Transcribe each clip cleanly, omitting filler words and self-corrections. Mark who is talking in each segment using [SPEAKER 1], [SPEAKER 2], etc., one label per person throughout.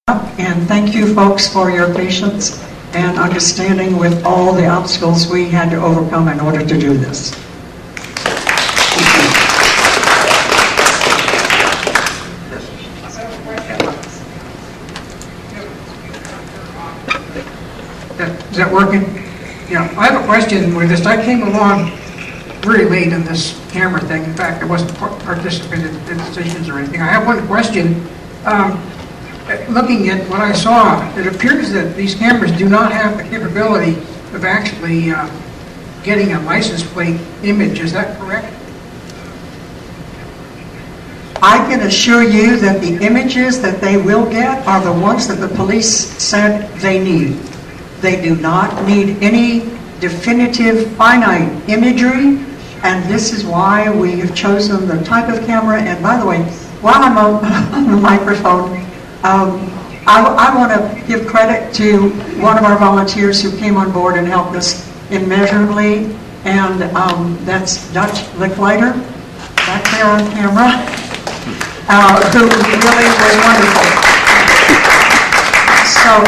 [SPEAKER 1] And thank you folks for your patience and understanding with all the obstacles we had to overcome in order to do this.
[SPEAKER 2] Is that working? Yeah, I have a question with this. I came along very late in this camera thing. In fact, I wasn't participating in decisions or anything. I have one question. Looking at what I saw, it appears that these cameras do not have the capability of actually getting a license plate image. Is that correct?
[SPEAKER 1] I can assure you that the images that they will get are the ones that the police said they need. They do not need any definitive finite imagery, and this is why we have chosen the type of camera. And by the way, while I'm on the microphone, I want to give credit to one of our volunteers who came on board and helped us immeasurably, and that's Dutch Licklider, back there on camera, who really was wonderful. So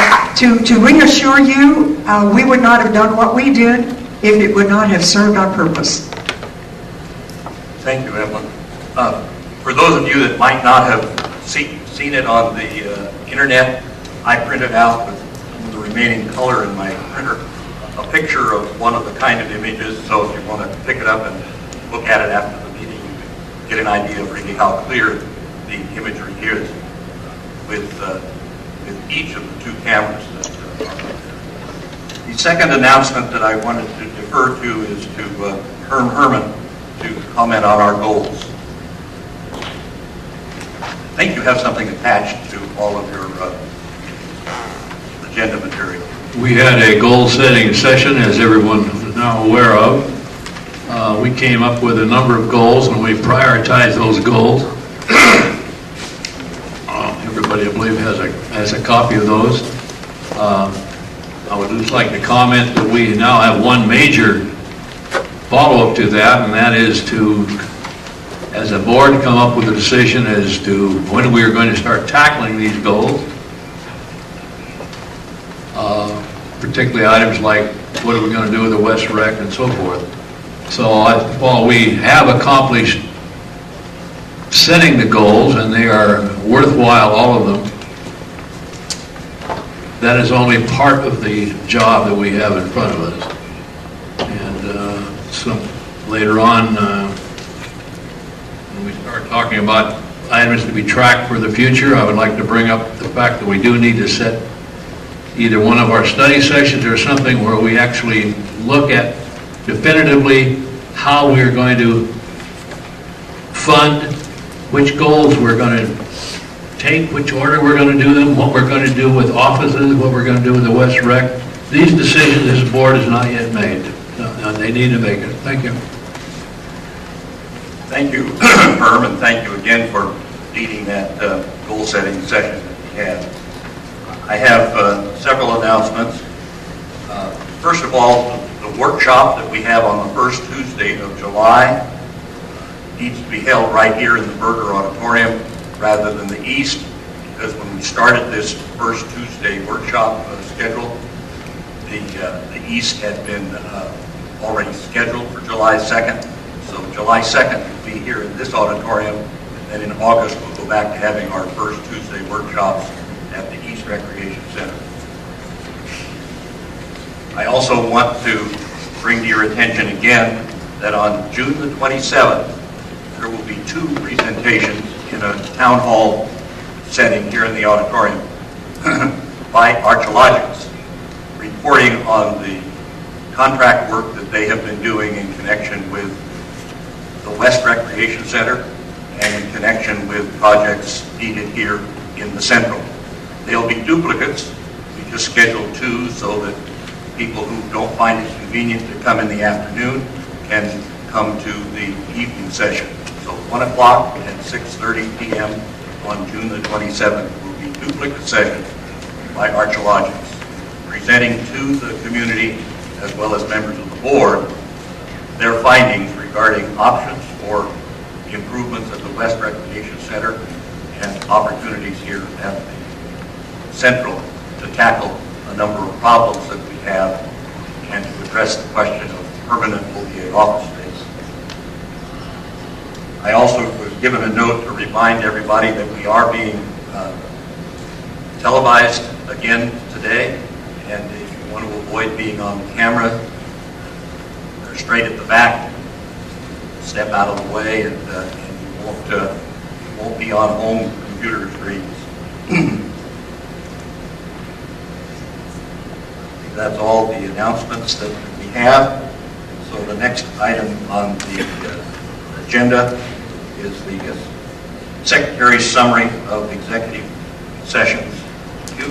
[SPEAKER 1] to reassure you, we would not have done what we did if it would not have served our purpose.
[SPEAKER 3] Thank you, Evelyn. For those of you that might not have seen it on the internet, I printed out with the remaining color in my printer a picture of one of the kind of images, so if you want to pick it up and look at it after the meeting, you can get an idea of really how clear the imagery is with each of the two cameras that are there. The second announcement that I wanted to defer to is to Herm Herman to comment on our goals. I think you have something attached to all of your agenda material.
[SPEAKER 4] We had a goal-setting session, as everyone is now aware of. We came up with a number of goals, and we prioritized those goals. Everybody, I believe, has a copy of those. I would just like to comment that we now have one major follow-up to that, and that is to, as a board, come up with a decision as to when we are going to start tackling these goals. Particularly items like what are we going to do with the West Rec and so forth. So while we have accomplished setting the goals, and they are worthwhile, all of them, that is only part of the job that we have in front of us. And so later on, when we start talking about items to be tracked for the future, I would like to bring up the fact that we do need to set either one of our study sessions or something where we actually look at definitively how we're going to fund, which goals we're going to take, which order we're going to do them, what we're going to do with offices, what we're going to do with the West Rec. These decisions this board has not yet made, and they need to make it. Thank you.
[SPEAKER 3] Thank you, Herm, and thank you again for leading that goal-setting session that we had. I have several announcements. First of all, the workshop that we have on the first Tuesday of July needs to be held right here in the Berger Auditorium rather than the East, because when we started this first Tuesday workshop schedule, the East had been already scheduled for July 2nd. So July 2nd will be here in this auditorium, and in August we'll go back to having our first Tuesday workshops at the East Recreation Center. I also want to bring to your attention again that on June the 27th, there will be two presentations in a town hall setting here in the auditorium by archaeologists, reporting on the contract work that they have been doing in connection with the West Recreation Center and in connection with projects needed here in the Central. There'll be duplicates. We just scheduled two so that people who don't find it convenient to come in the afternoon can come to the evening session. So 1 o'clock and 6:30 p.m. on June the 27th will be duplicate sessions by archaeologists, presenting to the community as well as members of the board their findings regarding options for the improvements at the West Recreation Center and opportunities here at the central to tackle a number of problems that we have and to address the question of permanent OVA office space. I also was given a note to remind everybody that we are being televised again today, and if you want to avoid being on camera, they're straight at the back. Step out of the way, and you won't be on home computer screens. That's all the announcements that we have. So the next item on the agenda is the Secretary's summary of executive sessions. Thank you.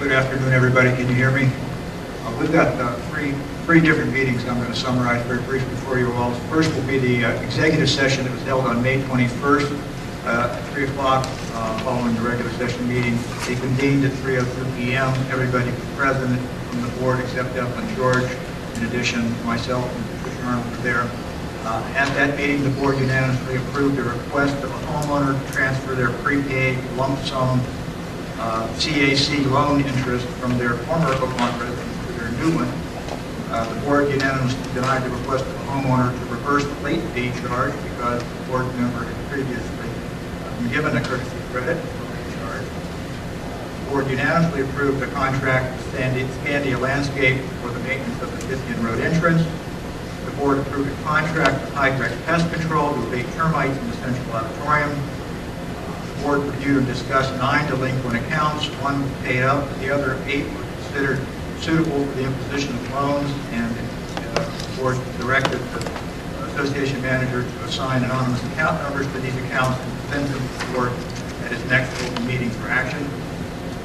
[SPEAKER 5] Good afternoon, everybody. Can you hear me? We've got three different meetings I'm going to summarize very briefly for you all. First will be the executive session that was held on May 21st at 3 o'clock following the regular session meeting. They convened at 3:02 p.m. Everybody was present from the board except Evelyn George. In addition, myself and Patricia Arnold were there. At that meeting, the board unanimously approved a request of a homeowner to transfer their prepaid lump sum CAC loan interest from their former Oakmont residence to their new one. The board unanimously denied the request of the homeowner to reverse the late fee charge because the board member had previously been given a courtesy credit for the charge. The board unanimously approved a contract with Scandia Landscape for the maintenance of the Scythian Road entrance. The board approved a contract with Hydrex Pest Control to abate termites in the central auditorium. The board reviewed and discussed 9 delinquent accounts. 1 paid up, the other 8 were considered suitable for the imposition of loans, and the board directed the association manager to assign anonymous account numbers to these accounts and send them to the board at its next open meeting for action.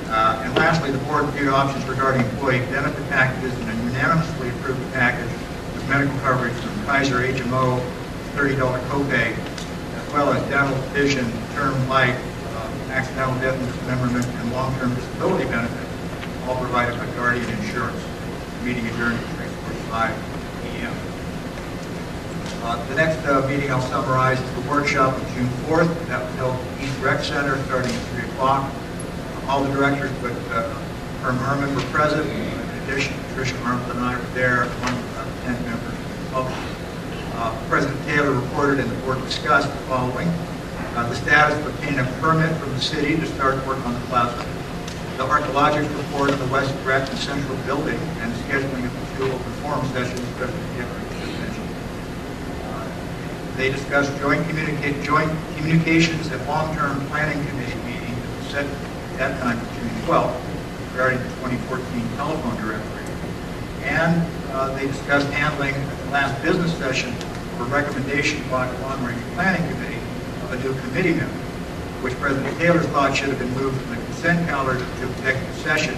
[SPEAKER 5] And lastly, the board reviewed options regarding employee benefit packages and unanimously approved the package with medical coverage from Kaiser HMO, $30 copay, as well as dental, vision, term life, accidental death and dismemberment, and long-term disability benefits, all provided by Guardian Insurance. The meeting adjourned at 3:45 p.m. The next meeting I'll summarize is the workshop of June 4th. That was held at the East Rec Center starting at 3 o'clock. All the directors but Herm Herman were present. In addition, Patricia Arnold and I were there, along with 10 members of the public. President Taylor reported and the board discussed the following. The status of obtaining a permit from the city to start work on the plaza. The archaeological report of the West Rec and Central Building, and the scheduling of the 2 open forum sessions President Taylor just mentioned. They discussed joint communications and long-term planning committee meeting that was set at that time for June 12th regarding the 2014 telephone directory. And they discussed handling at the last business session for recommendation by the long-range planning committee of a new committee member, which President Taylor thought should have been moved from the consent calendar to executive session,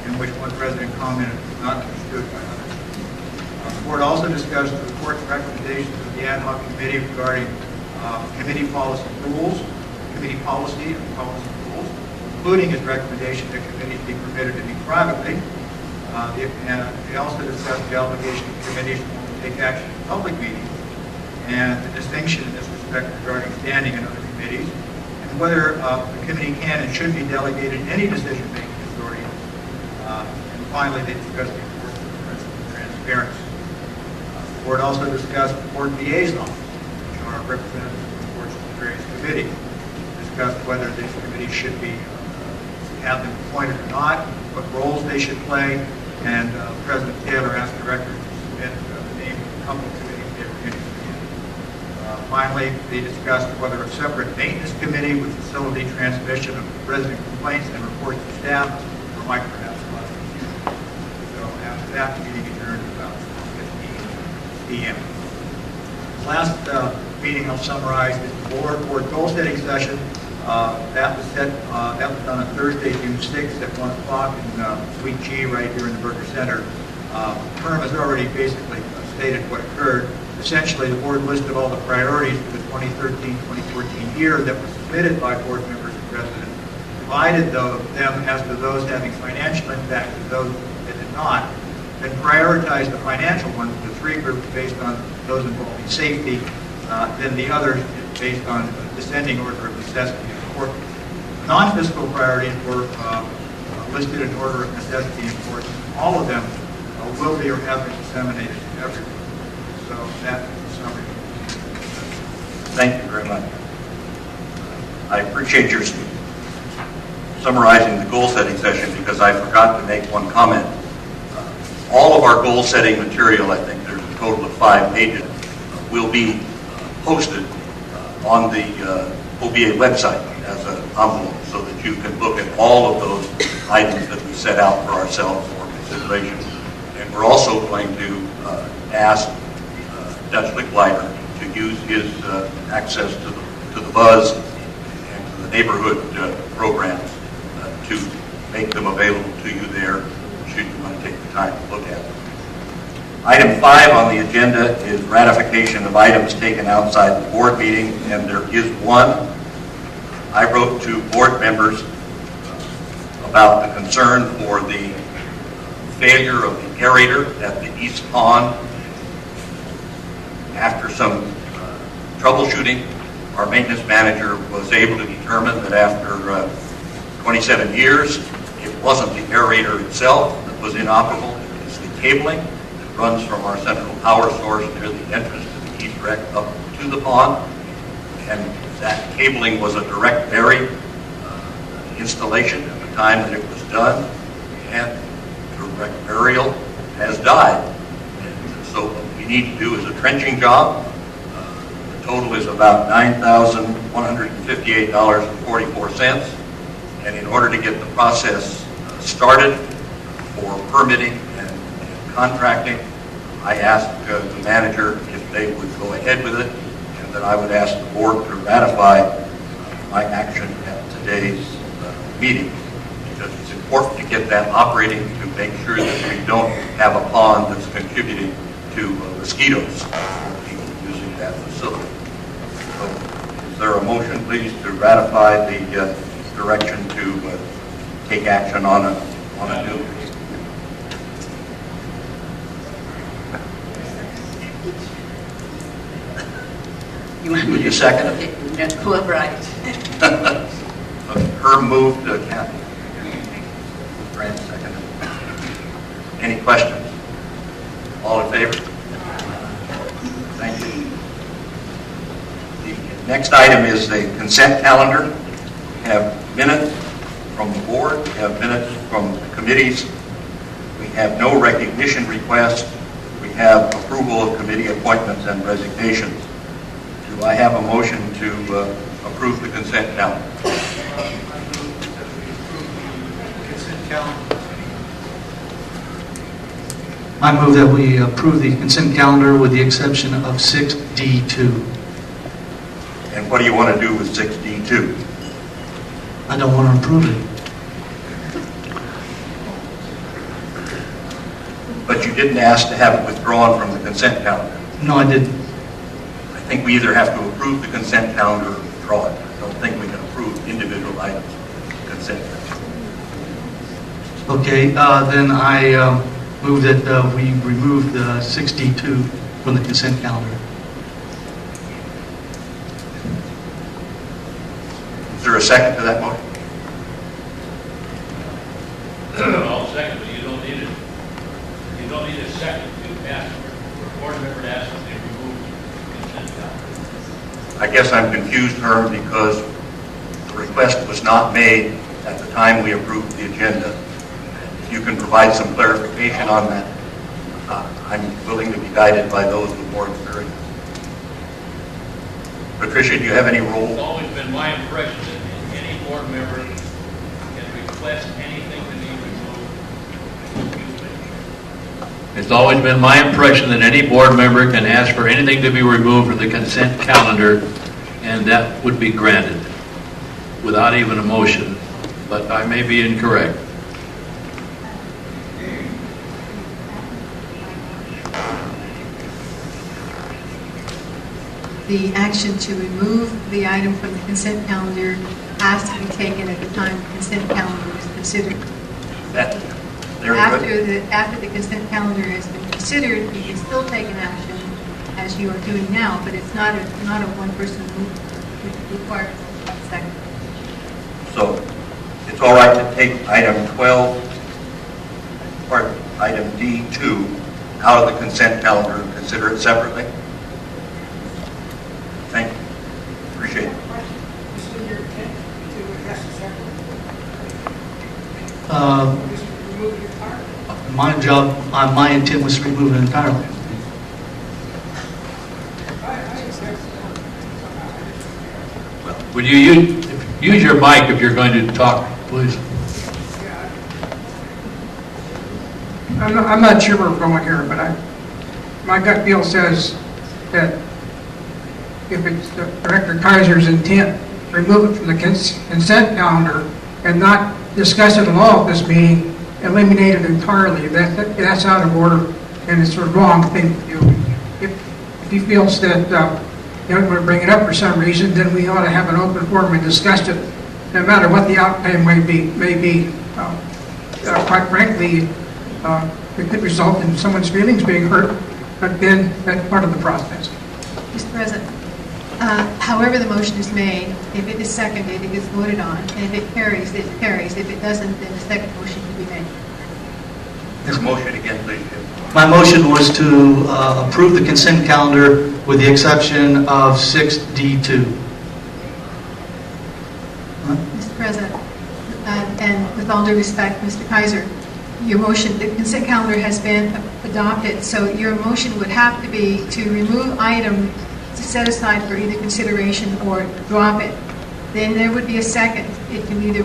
[SPEAKER 5] in which one president commented was not understood by others. The board also discussed the report and recommendations of the ad hoc committee regarding committee policy and policy rules, including his recommendation that committees be permitted to meet privately. They also discussed the obligation of committees to take action in public meetings, and the distinction in this respect regarding standing in other committees, and whether the committee can and should be delegated any decision-making authority. And finally, they discussed the importance of transparency. The board also discussed board liaisons, which are representatives of the board's various committees. Discussed whether these committees should be have them appointed or not, what roles they should play, and President Taylor asked directors to submit the name of the couple committees they were interested in. Finally, they discussed whether a separate maintenance committee would facilitate transmission of resident complaints and reports to staff, or might perhaps not. So after that, the meeting adjourned at about 15 p.m. The last meeting I'll summarize is the board goal setting session. That was done on Thursday, June 6th at 1 o'clock in Suite G right here in the Berger Center. Herm has already basically stated what occurred. Essentially, the board listed all the priorities for the 2013-2014 year that were submitted by board members and presidents, divided them as to those having financial impact and those that did not, then prioritized the financial ones into 3 groups based on those involving safety, then the others based on descending order of necessity and importance. non-fiscal priorities were listed in order of necessity and importance. All of them will be or have been disseminated to everyone. So that's the summary.
[SPEAKER 3] Thank you very much. I appreciate your summarizing the goal-setting session because I forgot to make one comment. All of our goal-setting material, I think there's a total of 5 pages, will be posted on the OVA website as an envelope so that you can look at all of those items that we set out for ourselves for consideration. And we're also going to ask Dutch Licklider to use his access to the buzz and to the neighborhood programs to make them available to you there should you want to take the time to look at them. Item 5 on the agenda is ratification of items taken outside the board meeting, and there is one. I wrote to board members about the concern for the failure of the aerator at the East Pond. After some troubleshooting, our maintenance manager was able to determine that after 27 years, it wasn't the aerator itself that was inoperable, it was the cabling that runs from our central power source near the entrance to the East Wreck up to the pond. And that cabling was a direct bury installation at the time that it was done, and direct burial has died. And so what we need to do is a trenching job. The total is about $9,158.44. And in order to get the process started for permitting and contracting, I asked the manager if they would go ahead with it, and that I would ask the board to ratify my action at today's meeting, because it's important to get that operating to make sure that we don't have a pond that's contributing to mosquitoes for people using that facility. So is there a motion, please, to ratify the direction to take action on a new?
[SPEAKER 6] You want
[SPEAKER 3] Would you second it?
[SPEAKER 6] Okay, whoever I.
[SPEAKER 3] Herb moved, Kathy. Grant seconded. Any questions? All in favor? Thank you. The next item is the consent calendar. We have minutes from the board. We have minutes from the committees. We have no recognition requests. We have approval of committee appointments and resignations. Do I have a motion to approve the consent calendar?
[SPEAKER 7] I move that we approve the consent calendar with the exception of 6D2.
[SPEAKER 3] And what do you want to do with 6D2?
[SPEAKER 7] I don't want to approve it.
[SPEAKER 3] But you didn't ask to have it withdrawn from the consent calendar.
[SPEAKER 7] No, I didn't.
[SPEAKER 3] I think we either have to approve the consent calendar or withdraw it. I don't think we can approve individual items of consent calendar.
[SPEAKER 7] Okay, then I move that we remove the 6D2 from the consent calendar.
[SPEAKER 3] Is there a second to that motion?
[SPEAKER 4] I'll second, but you don't need it. You don't need a second to ask for a board member to ask if they remove consent calendar.
[SPEAKER 3] I guess I'm confused, Herm, because the request was not made at the time we approved the agenda. If you can provide some clarification on that, I'm willing to be guided by those with more experience. Patricia, do you have any
[SPEAKER 4] It's
[SPEAKER 3] role?
[SPEAKER 4] always been my impression that any board member can request anything to be removed. Excuse me. It's always been my impression that any board member can ask for anything to be removed from the consent calendar, and that would be granted without even a motion, but I may be incorrect.
[SPEAKER 8] The action to remove the item from the consent calendar has to be taken at the time the consent calendar is considered.
[SPEAKER 3] That, very good.
[SPEAKER 8] After the consent calendar has been considered, you can still take an action as you are doing now, but it's not a one-person move. It requires a second.
[SPEAKER 3] So it's all right to take item 12, or item D2, out of the consent calendar and consider it separately? Thank you. Appreciate it.
[SPEAKER 7] My intent was to remove it entirely.
[SPEAKER 4] Would you use your mic if you're going to talk, please?
[SPEAKER 2] I'm not sure where we're going here, but my gut feel says that if it's Director Kaiser's intent to remove it from the consent calendar and not discuss it at all at this meeting, eliminate it entirely, that's out of order and it's a wrong thing to do. If he feels that you don't want to bring it up for some reason, then we ought to have an open forum and discuss it, no matter what the outcome may be. Quite frankly, it could result in someone's feelings being hurt, but then that's part of the process.
[SPEAKER 8] Mr. President, however the motion is made, if it is seconded, it gets voted on, and if it carries, it carries. If it doesn't, then the second motion can be made.
[SPEAKER 3] Your motion again, please, Jim.
[SPEAKER 7] My motion was to approve the consent calendar with the exception of 6D2.
[SPEAKER 8] Mr. President, and with all due respect, Mr. Kaiser, your motion, the consent calendar has been adopted, so your motion would have to be to remove item to set aside for either consideration or drop it. Then there would be a second. It can either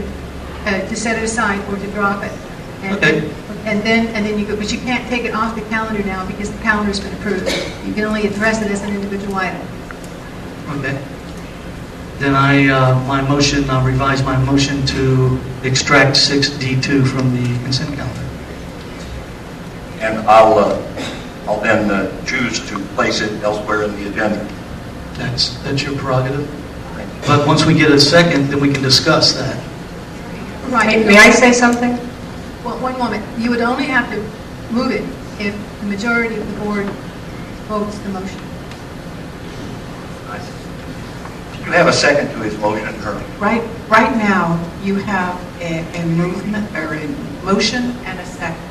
[SPEAKER 8] to set it aside or to drop it. And,
[SPEAKER 7] okay.
[SPEAKER 8] And then you go, but you can't take it off the calendar now because the calendar has been approved. You can only address it as an individual item.
[SPEAKER 7] Okay. Then my motion, revise my motion to extract 6D2 from the consent calendar.
[SPEAKER 3] And I'll then choose to place it elsewhere in the agenda.
[SPEAKER 7] That's your prerogative. But once we get a second, then we can discuss that.
[SPEAKER 8] Right.
[SPEAKER 6] May I say something?
[SPEAKER 8] Well, one moment. You would only have to move it if the majority of the board votes the motion.
[SPEAKER 3] You have a second to his motion, Herb.
[SPEAKER 6] Right now, you have a movement or a motion and a second.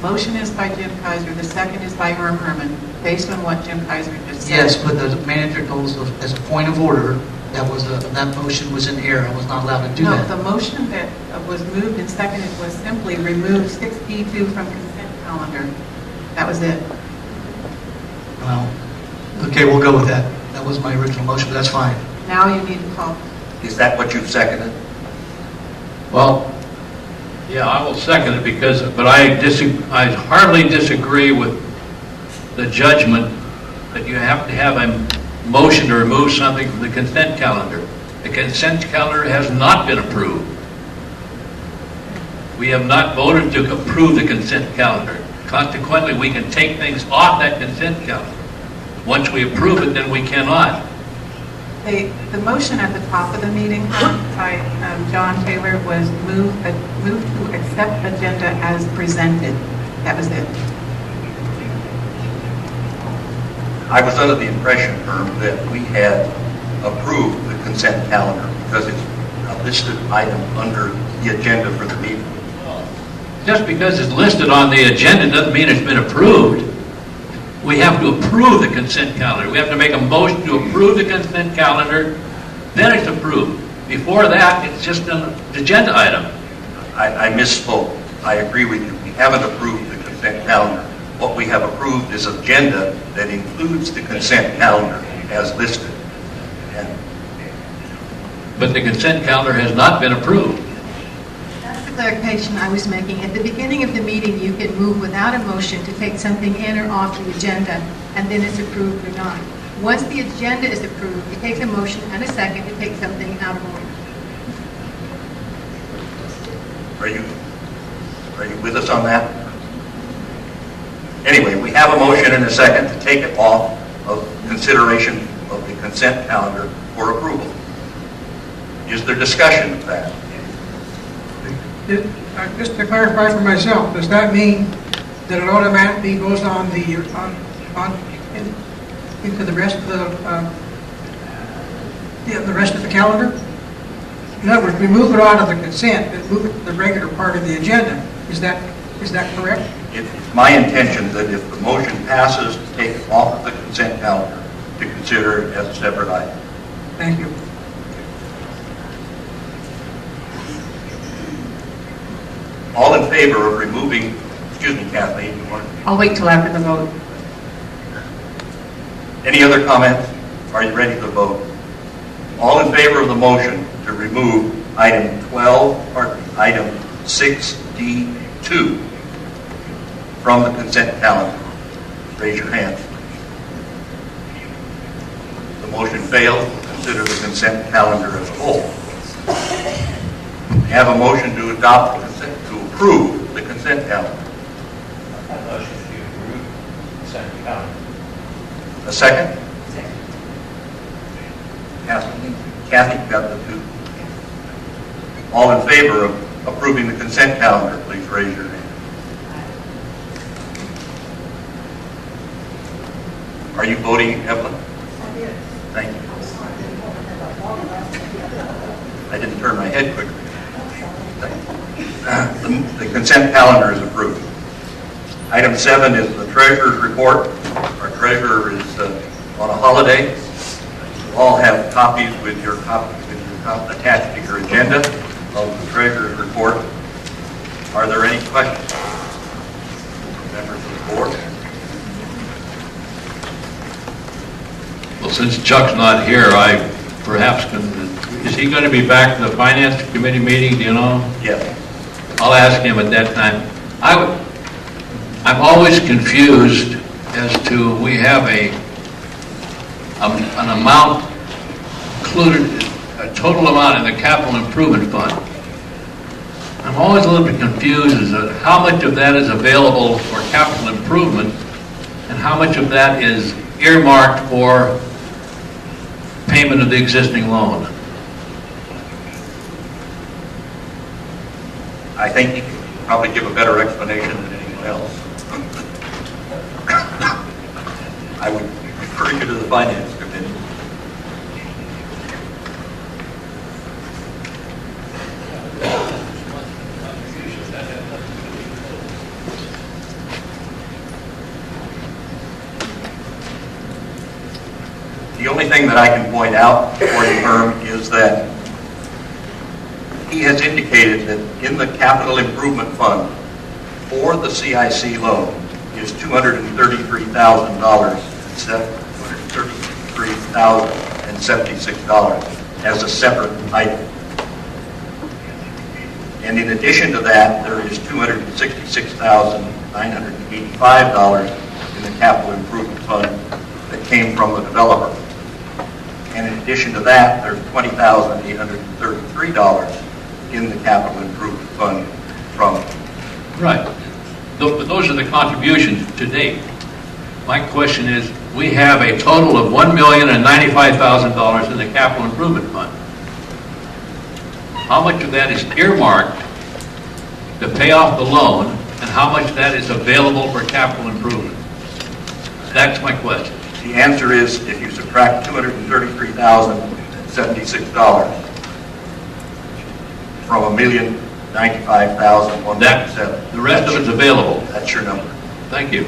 [SPEAKER 6] Motion is by Jim Kaiser. The second is by Herm Herman, based on what Jim Kaiser just said.
[SPEAKER 7] Yes, but the manager goes as a point of order. That motion was in error. I was not allowed to do that.
[SPEAKER 6] No, the motion that was moved and seconded was simply remove 6D2 from consent calendar. That was it.
[SPEAKER 7] Well, okay, we'll go with that. That was my original motion, but that's fine.
[SPEAKER 6] Now you need to call.
[SPEAKER 3] Is that what you've seconded?
[SPEAKER 4] Well, yeah, I will second it but I hardly disagree with the judgment that you have to have a motion to remove something from the consent calendar. The consent calendar has not been approved. We have not voted to approve the consent calendar. Consequently, we can take things off that consent calendar. Once we approve it, then we cannot.
[SPEAKER 6] The motion at the top of the meeting by John Taylor was move to accept agenda as presented. That was it.
[SPEAKER 3] I was under the impression, Herb, that we had approved the consent calendar because it's a listed item under the agenda for the meeting.
[SPEAKER 4] Just because it's listed on the agenda doesn't mean it's been approved. We have to approve the consent calendar. We have to make a motion to approve the consent calendar, then it's approved. Before that, it's just an agenda item.
[SPEAKER 3] I misspoke. I agree with you. We haven't approved the consent calendar. What we have approved is agenda that includes the consent calendar as listed.
[SPEAKER 4] But the consent calendar has not been approved.
[SPEAKER 8] That's the clarification I was making. At the beginning of the meeting, you can move without a motion to take something in or off the agenda, and then it's approved or not. Once the agenda is approved, it takes a motion and a second to take something out of order.
[SPEAKER 3] Are you with us on that? Anyway, we have a motion and a second to take it off of consideration of the consent calendar for approval. Is there discussion of that?
[SPEAKER 2] Just to clarify for myself, does that mean that it automatically goes on into the rest of the rest of the calendar? In other words, we move it out of the consent and move it to the regular part of the agenda. Is that correct?
[SPEAKER 3] It's my intention that if the motion passes, to take it off of the consent calendar to consider it as a separate item.
[SPEAKER 2] Thank you.
[SPEAKER 3] All in favor of removing, excuse me, Kathleen, you want?
[SPEAKER 6] I'll wait till after the vote.
[SPEAKER 3] Any other comments? Are you ready to vote? All in favor of the motion to remove item 6D2 from the consent calendar, raise your hand. The motion fails. Consider the consent calendar as a whole. We have a motion to adopt the consent, to approve the consent calendar.
[SPEAKER 9] A motion to approve consent calendar.
[SPEAKER 3] A second? Kathy got the two. All in favor of approving the consent calendar, please raise your hand. Are you voting, Evelyn? Thank you. I didn't turn my head quickly. The consent calendar is approved. Item 7 is the treasurer's report. Our treasurer is on a holiday. You all have copies with your attached to your agenda of the treasurer's report. Are there any questions from members of the board?
[SPEAKER 4] Well, since Chuck's not here, I perhaps can, is he going to be back to the Finance Committee meeting, do you know?
[SPEAKER 3] Yes.
[SPEAKER 4] I'll ask him at that time. I'm always confused as to, we have an amount included, a total amount in the capital improvement fund. I'm always a little bit confused as to how much of that is available for capital improvement and how much of that is earmarked for payment of the existing loan.
[SPEAKER 3] I think you can probably give a better explanation than anyone else. I would refer you to the Finance Committee. The only thing that I can point out for you, Herm, is that he has indicated that in the capital improvement fund for the CIC loan is $233,076 as a separate item. And in addition to that, there is $266,985 in the capital improvement fund that came from the developer. And in addition to that, there's $20,833 in the capital improvement fund from.
[SPEAKER 4] Right. But those are the contributions to date. My question is, we have a total of $1,095,000 in the capital improvement fund. How much of that is earmarked to pay off the loan, and how much of that is available for capital improvement? That's my question.
[SPEAKER 3] The answer is, if you subtract $233,076 from $1,095,197.
[SPEAKER 4] The rest of it's available.
[SPEAKER 3] That's your number.
[SPEAKER 4] Thank you.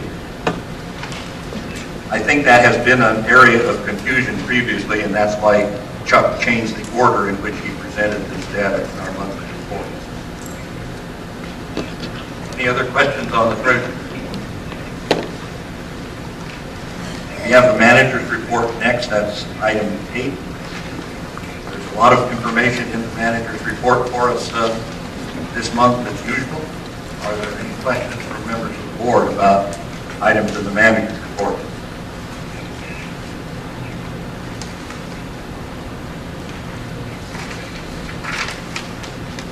[SPEAKER 3] I think that has been an area of confusion previously, and that's why Chuck changed the order in which he presented this data in our monthly reports. Any other questions on the treasury? We have the manager's report next. That's item 8. There's a lot of information in the manager's report for us this month as usual. Are there any questions from members of the board about items in the manager's report?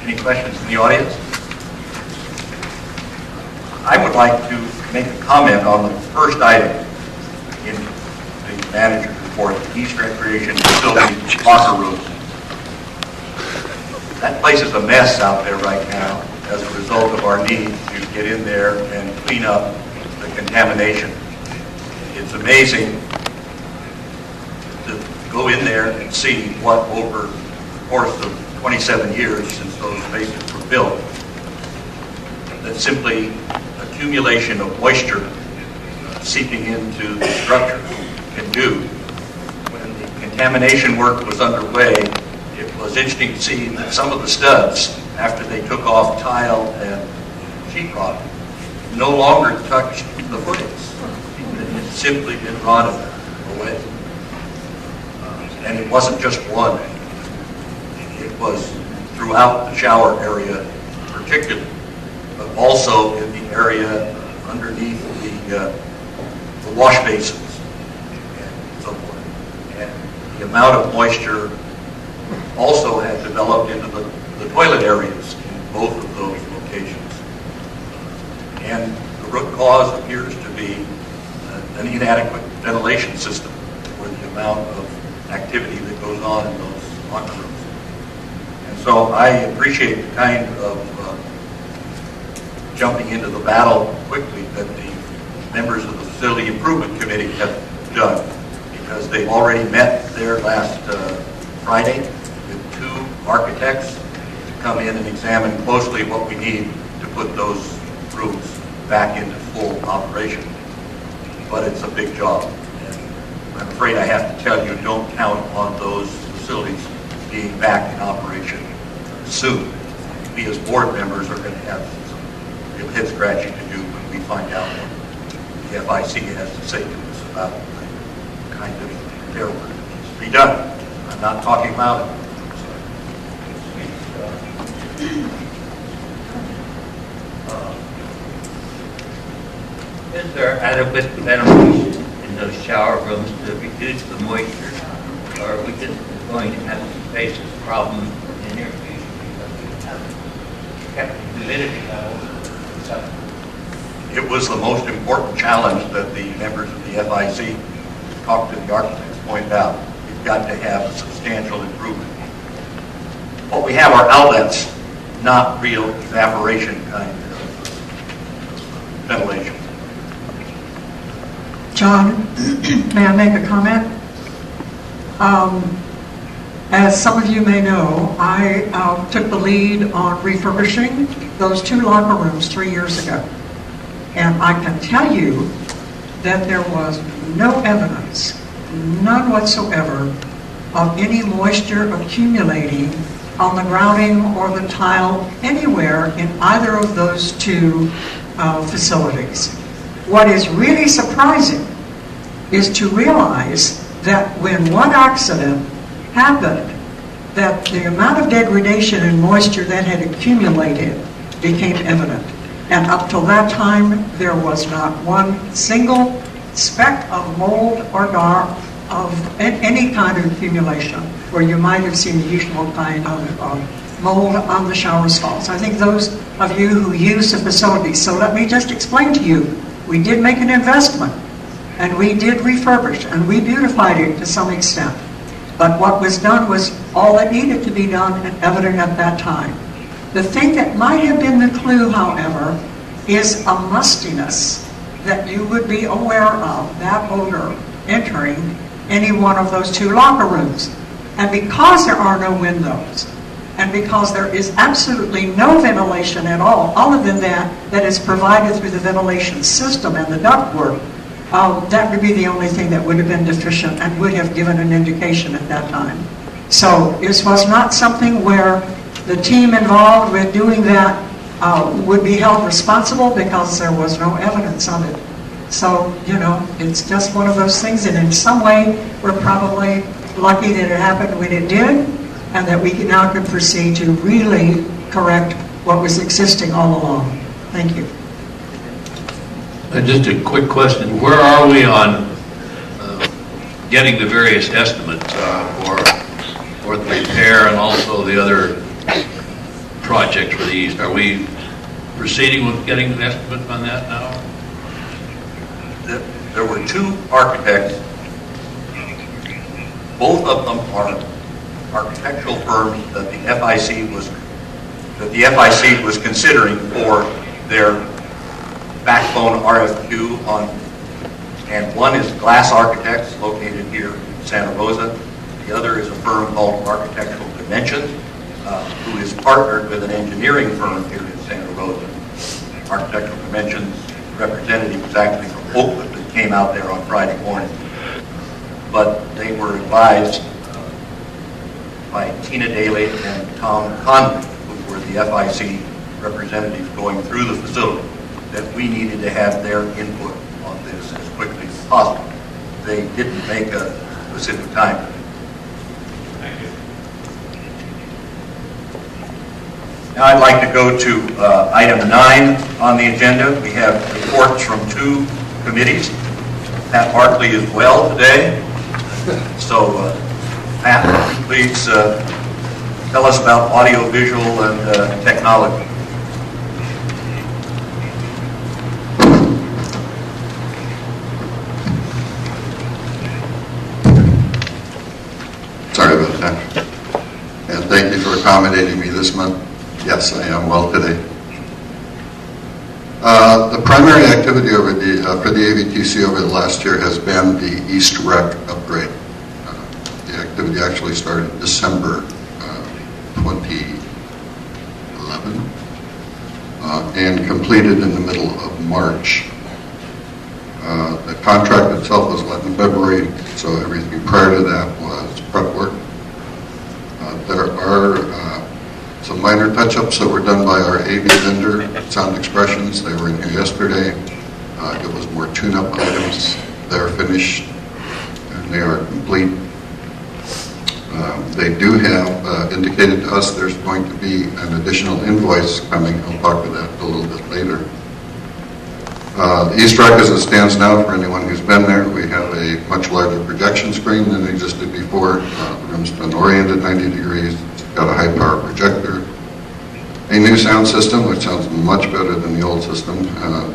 [SPEAKER 3] Any questions from the audience? I would like to make a comment on the first item in the manager's report, the East Recreation Facility locker rooms. That place is a mess out there right now as a result of our need to get in there and clean up the contamination. It's amazing to go in there and see what over the course of 27 years since those bases were built, that simply accumulation of moisture seeping into the structure can do. When the contamination work was underway, it was interesting to see that some of the studs, after they took off tile and sheetrock, no longer touched the footings. It had simply been rotted away. And it wasn't just one. It was throughout the shower area particularly, but also in the area underneath the wash basins and so forth. And the amount of moisture also had developed into the toilet areas in both of those locations. And the root cause appears to be an inadequate ventilation system for the amount of activity that goes on in those locker rooms. And so I appreciate the kind of jumping into the battle quickly that the members of the Facility Improvement Committee have done, because they've already met there last Friday with 2 architects to come in and examine closely what we need to put those rooms back into full operation. But it's a big job. And I'm afraid I have to tell you, don't count on those facilities being back in operation soon. We as board members are going to have some real head scratching to do when we find out what the FIC has to say to us about the kind of repair work that needs to be done. I'm not talking about it.
[SPEAKER 9] Is there adequate ventilation in those shower rooms to reduce the moisture? Or are we just going to have to face this problem in the near future because we haven't kept the humidity levels up?
[SPEAKER 3] It was the most important challenge that the members of the FIC talked to the architects pointed out. We've got to have a substantial improvement. What we have are outlets, not real evaporation kind of ventilation.
[SPEAKER 1] John, may I make a comment? As some of you may know, I took the lead on refurbishing those 2 locker rooms 3 years ago. And I can tell you that there was no evidence, none whatsoever, of any moisture accumulating on the grouting or the tile anywhere in either of those 2 facilities. What is really surprising is to realize that when one accident happened, that the amount of degradation and moisture that had accumulated became evident. And up till that time, there was not one single speck of mold or dark of any kind of accumulation, where you might have seen the usual kind of mold on the shower stalls. I think those of you who use the facilities, so let me just explain to you, we did make an investment, and we did refurbish, and we beautified it to some extent. But what was done was all that needed to be done and evident at that time. The thing that might have been the clue, however, is a mustiness that you would be aware of, that odor entering any one of those 2 locker rooms. And because there are no windows, and because there is absolutely no ventilation at all, other than that is provided through the ventilation system and the ductwork, that would be the only thing that would have been deficient and would have given an indication at that time. So this was not something where the team involved with doing that would be held responsible, because there was no evidence of it. So, you know, it's just one of those things, and in some way, we're probably lucky that it happened when it did, and that we now can proceed to really correct what was existing all along. Thank you.
[SPEAKER 4] Just a quick question. Where are we on getting the various estimates for the repair and also the other projects for the east? Are we proceeding with getting an estimate on that now?
[SPEAKER 3] There were 2 architects. Both of them are architectural firms that the FIC was considering for their backbone RFQ on, and one is Glass Architects located here in Santa Rosa. The other is a firm called Architectural Dimensions who is partnered with an engineering firm here in Santa Rosa. Architectural Convention's representative was actually from Oakland that came out there on Friday morning. But they were advised by Tina Daly and Tom Conley, who were the FIC representatives going through the facility, that we needed to have their input on this as quickly as possible. They didn't make a specific time. Thank you. Now I'd like to go to item 9 on the agenda. We have reports from 2 committees. Pat Barkley is well today. So Pat, please tell us about audiovisual and technology.
[SPEAKER 10] Sorry about that. And thank you for accommodating me this month. Yes, I am well today. The primary activity over for the AVTC over the last year has been the East Rec upgrade. The activity actually started December 2011 and completed in the middle of March. The contract itself was let in February, so everything prior to that was prep work. There are some minor touch-ups that were done by our AV vendor, Sound Expressions. They were in here yesterday. It was more tune-up items. They're finished and they are complete. They do have indicated to us there's going to be an additional invoice coming. I'll talk to that a little bit later. The East Rec as it stands now, for anyone who's been there, we have a much larger projection screen than existed before. The room's been oriented 90 degrees. It's got a high-power projector. A new sound system, which sounds much better than the old system.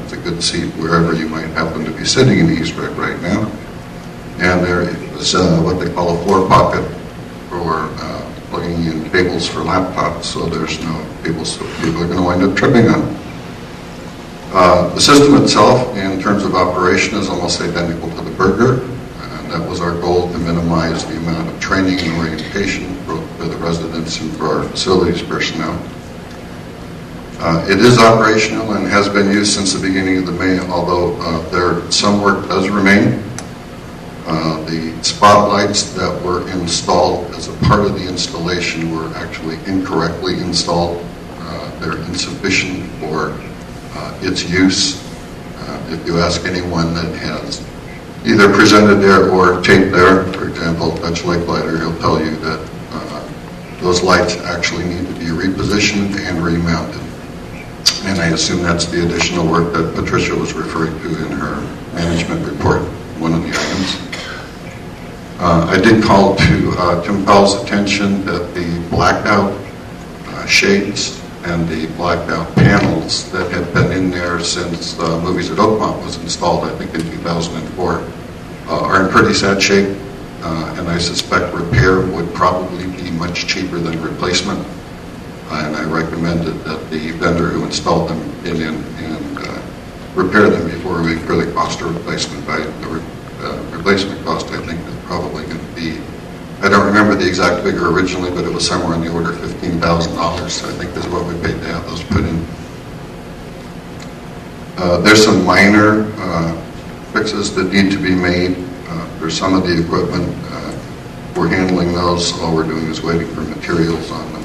[SPEAKER 10] It's a good seat wherever you might happen to be sitting in the East Rec right now. And there is what they call a floor pocket for plugging in cables for laptops, so there's no cables that people are going to wind up tripping on. The system itself, in terms of operation, is almost identical to the Burger, and that was our goal, to minimize the amount of training and orientation for the residents and for our facilities personnel. It is operational and has been used since the beginning of the May, although some work does remain. The spotlights that were installed as a part of the installation were actually incorrectly installed. They're insufficient for its use. If you ask anyone that has either presented there or taped there, for example, Dutch Lake Lighter, he'll tell you that those lights actually need to be repositioned and remounted. And I assume that's the additional work that Patricia was referring to in her management report, one of the items. I did call to Tim Powell's attention that the blackout shades and the blacked out panels that had been in there since Movies at Oakmont was installed, I think in 2004, are in pretty sad shape, and I suspect repair would probably be much cheaper than replacement, and I recommended that the vendor who installed them get in and repair them before we incur the cost of replacement. The replacement cost, I think, is probably going to be, I don't remember the exact figure originally, but it was somewhere in the order of $15,000, I think is what we paid to have those put in. There's some minor fixes that need to be made. For some of the equipment, we're handling those. All we're doing is waiting for materials on them.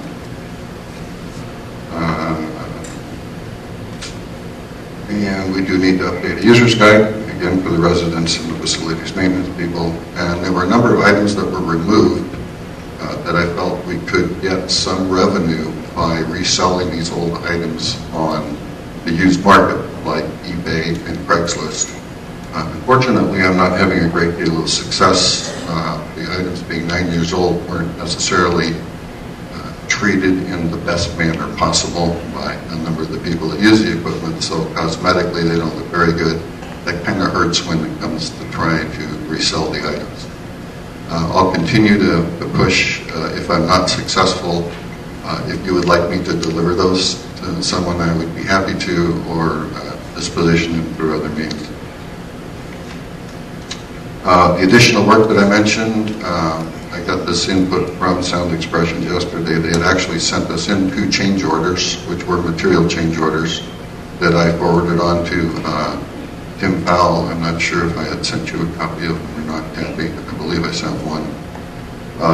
[SPEAKER 10] And we do need to update a user's guide, again, for the residents and the facilities maintenance people. And there were a number of items that were removed that I felt we could get some revenue by reselling these old items on the used market, like eBay and Craigslist. Unfortunately, I'm not having a great deal of success. The items being 9 years old weren't necessarily treated in the best manner possible by a number of the people that use the equipment, so cosmetically they don't look very good. That kind of hurts when it comes to trying to resell the items. I'll continue to push. If I'm not successful, if you would like me to deliver those to someone, I would be happy to, or disposition them through other means. The additional work that I mentioned I got this input from Sound Expressions yesterday. They had actually sent us in 2 change orders, which were material change orders, that I forwarded on to Tim Powell. I'm not sure if I had sent you a copy of them or not, Kathy. I believe I sent one.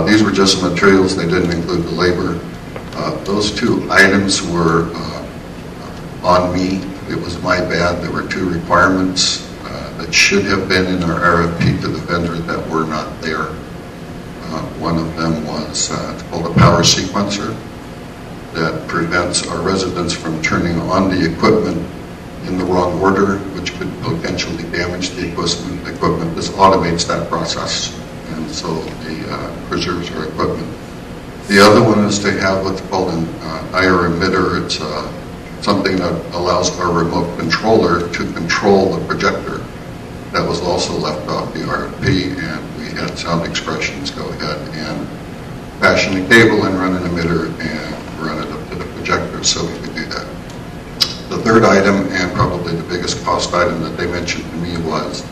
[SPEAKER 10] These were just materials. They didn't include the labor. Those 2 items were on me. It was my bad. There were 2 requirements that should have been in our RFP to the vendor that were not there. One of them was it's called a power sequencer that prevents our residents from turning on the equipment in the wrong order, which could potentially damage the equipment. This automates that process, and so it preserves our equipment. The other one is to have what's called an IR emitter. It's something that allows our remote controller to control the projector. That was also left off the RFP, and we had Sound Expressions go ahead and fashion a cable and run an emitter and run it up to the projector so we could do that. The third item, and probably the biggest cost item that they mentioned to me, was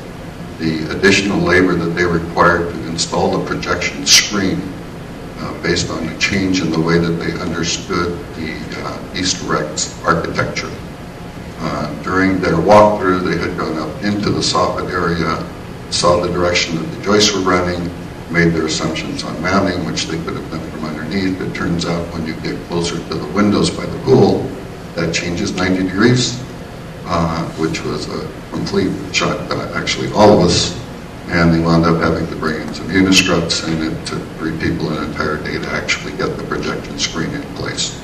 [SPEAKER 10] the additional labor that they required to install the projection screen based on a change in the way that they understood the East Rex architecture. During their walkthrough, they had gone up into the soffit area, saw the direction that the joists were running, made their assumptions on mounting, which they could have done from underneath. It turns out when you get closer to the windows by the pool, that changes 90 degrees, which was a complete shock to actually all of us. And they wound up having to bring in some unistruts, and it took 3 people an entire day to actually get the projection screen in place.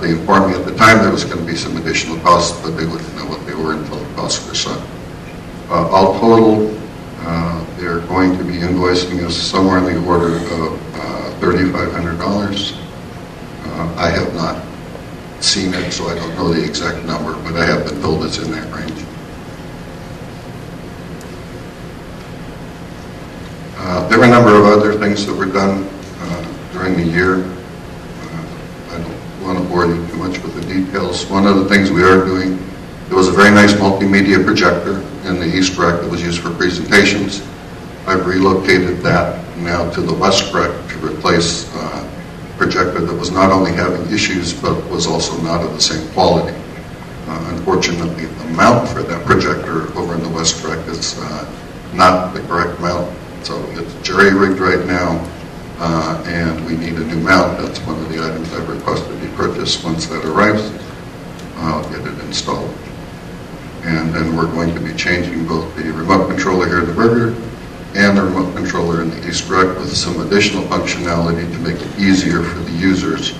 [SPEAKER 10] They informed me at the time there was going to be some additional costs, but they wouldn't know what they were until the costs were set. All total, they're going to be invoicing us somewhere in the order of $3,500. I have not seen it, so I don't know the exact number, but I have been told it's in that range. There were a number of other things that were done during the year. I don't want to bore you too much with the details. One of the things we are doing, there was a very nice multimedia projector in the East Rec that was used for presentations. I've relocated that now to the West Rec to replace a projector that was not only having issues, but was also not of the same quality. Unfortunately, the mount for that projector over in the West Rec is not the correct mount. So it's jury-rigged right now, and we need a new mount. That's one of the items I've requested be purchased. Once that arrives, I'll get it installed. And then we're going to be changing both the remote controller here at the Burger and the remote controller in the East Rec with some additional functionality to make it easier for the users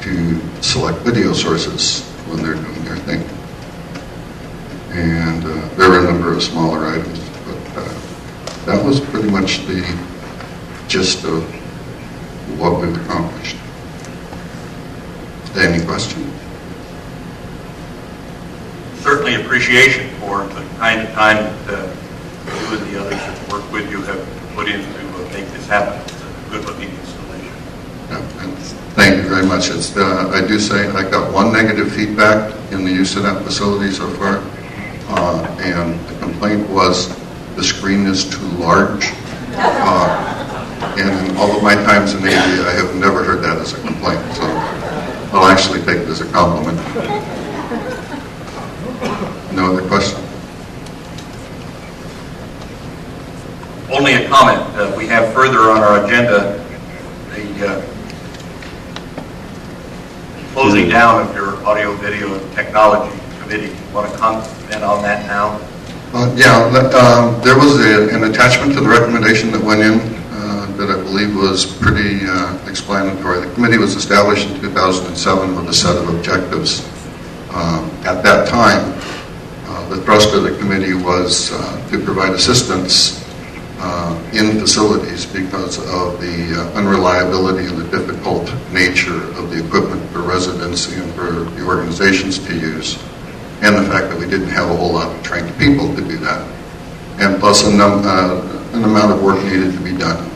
[SPEAKER 10] to select video sources when they're doing their thing. And there are a number of smaller items, but that was pretty much the gist of what we've accomplished. Any questions?
[SPEAKER 3] Certainly appreciation for the kind of time that you and the others that work with you have put in to make this happen. It's a good-looking installation.
[SPEAKER 10] Yeah, and thank you very much. It's, I do say I got one negative feedback in the use of that facility so far, and the complaint was the screen is too large. And in all of my times in Navy, I have never heard that as a complaint, so I'll actually take it as a compliment. No other question?
[SPEAKER 3] Only a comment. We have further on our agenda the closing down of your audio, video, and technology committee. You want to comment on that now? There was an attachment to the recommendation that went in that I believe was pretty explanatory. The committee was established in 2007 with a set of objectives. At that time, the thrust of the committee was to provide assistance in facilities because of the unreliability and the difficult nature of the equipment for residents and for the organizations to use, and the fact that we didn't have a whole lot of trained people to do that, and plus an amount of work needed to be done.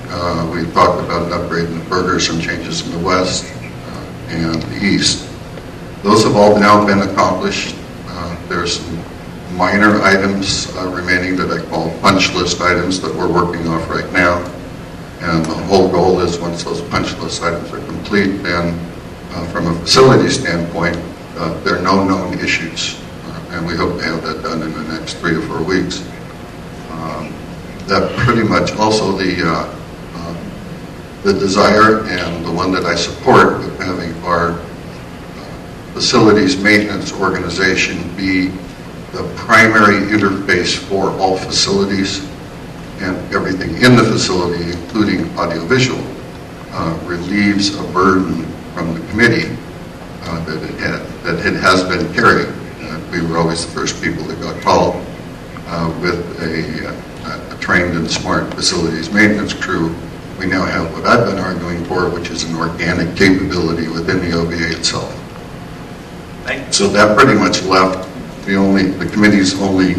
[SPEAKER 3] We talked about an upgrade in the Burger, some changes in the West and the East. Those have all now been accomplished. There's some minor items remaining that I call punch list items that we're working off right now.
[SPEAKER 10] And the whole goal is once those punch list items are complete, then from a facility standpoint, there are no known issues. And we hope to have that done in the next 3 or 4 weeks. That pretty much also the desire and the one that I support of having our facilities maintenance organization be the primary interface for all facilities and everything in the facility, including audiovisual, relieves a burden from the committee that it has been carrying. We were always the first people that got called with a trained and smart facilities maintenance crew. We now have what I've been arguing for, which is an organic capability within the OVA itself. So that pretty much left the committee's only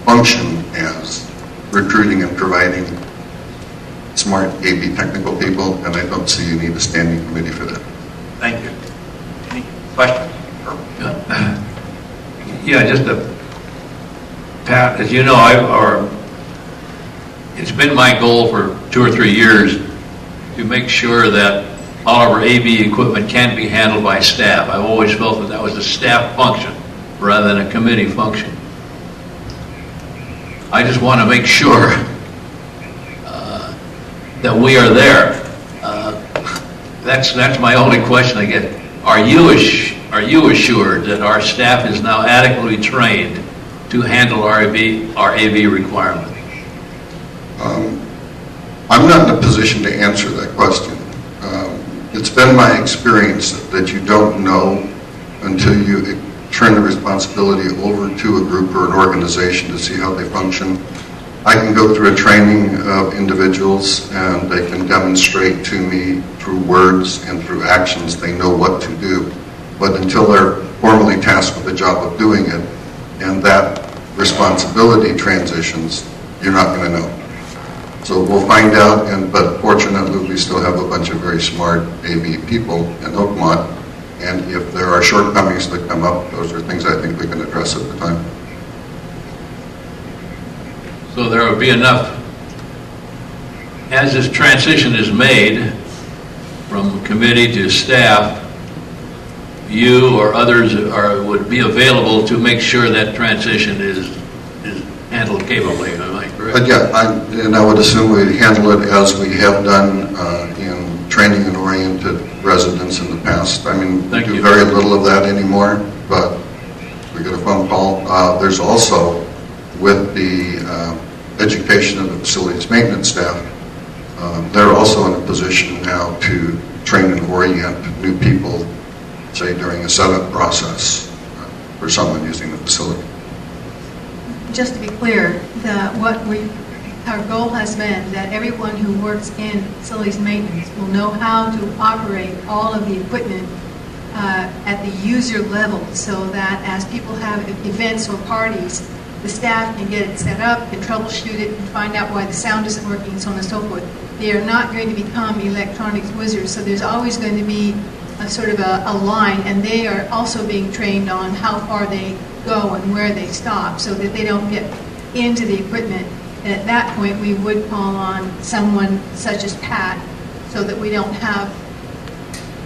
[SPEAKER 10] function as recruiting and providing smart AV technical people, and I don't see you need a standing committee for that.
[SPEAKER 3] Thank you. Any questions?
[SPEAKER 4] Yeah, just Pat, as you know, it's been my goal for 2 or 3 years to make sure that all of our AV equipment can be handled by staff. I've always felt that was a staff function rather than a committee function. I just want to make sure that we are there. That's my only question I get. Are you assured that our staff is now adequately trained to handle our AV requirements?
[SPEAKER 10] I'm not in a position to answer that question. It's been my experience that you don't know until you turn the responsibility over to a group or an organization to see how they function. I can go through a training of individuals and they can demonstrate to me through words and through actions they know what to do. But until they're formally tasked with the job of doing it and that responsibility transitions, you're not going to know. So we'll find out, but fortunately we still have a bunch of very smart AV people in Oakmont, and if there are shortcomings that come up, those are things I think we can address at the time.
[SPEAKER 4] So there will be enough, as this transition is made from committee to staff, you or others would be available to make sure that transition is handled capably, am I correct?
[SPEAKER 10] But yeah, and I would assume we'd handle it as we have done in training and oriented residents in the past. I mean, we do very little of that anymore, but we get a phone call. There's also, with the education of the facilities maintenance staff, they're also in a position now to train and orient new people, say during a setup process for someone using the facility.
[SPEAKER 8] Just to be clear, our goal has been that everyone who works in facilities maintenance will know how to operate all of the equipment at the user level, so that as people have events or parties, the staff can get it set up, can troubleshoot it, and find out why the sound isn't working, and so on and so forth. They are not going to become electronics wizards, so there's always going to be a sort of a line, and they are also being trained on how far they go and where they stop, so that they don't get into the equipment. And at that point, we would call on someone such as Pat, so that we don't have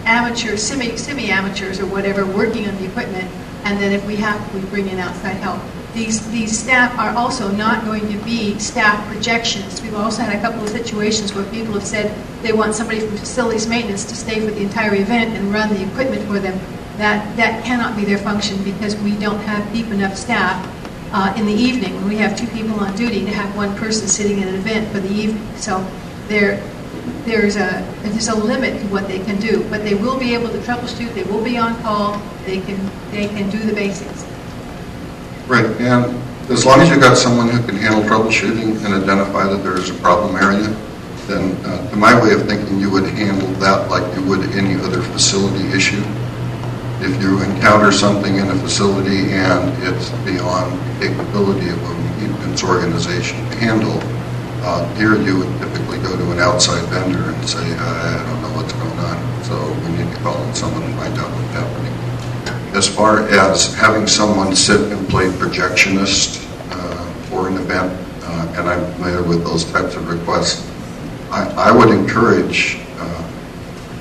[SPEAKER 8] amateurs, semi-amateurs or whatever, working on the equipment, and then if we have to, we bring in outside help. These staff are also not going to be staff projections. We've also had a couple of situations where people have said they want somebody from facilities maintenance to stay for the entire event and run the equipment for them. That cannot be their function, because we don't have deep enough staff in the evening when we have 2 people on duty to have 1 person sitting in an event for the evening. So there's a limit to what they can do, but they will be able to troubleshoot. They will be on call. They can do the basics.
[SPEAKER 10] Right, and as long as you've got someone who can handle troubleshooting and identify that there is a problem area, then to my way of thinking, you would handle that like you would any other facility issue. If you encounter something in a facility and it's beyond the capability of a maintenance organization to handle, here you would typically go to an outside vendor and say, I don't know what's going on, so we need to call in someone and find out what's happening. As far as having someone sit and play projectionist for an event and I'm familiar with those types of requests. I would encourage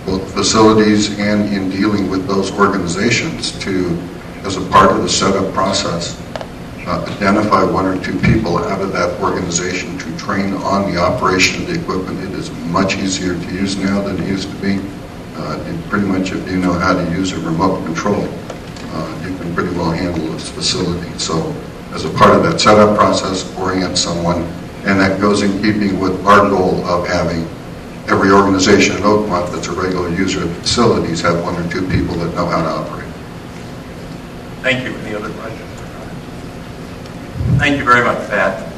[SPEAKER 10] both facilities and in dealing with those organizations to, as a part of the setup process, identify one or two people out of that organization to train on the operation of the equipment. It is much easier to use now than it used to be. Pretty much if you know how to use a remote control, you can pretty well handle this facility. So as a part of that setup process, orient someone, and that goes in keeping with our goal of having every organization in Oakmont that's a regular user of the facilities have one or two people that know how to operate.
[SPEAKER 3] Thank you. Any other questions? Thank you very much, Pat.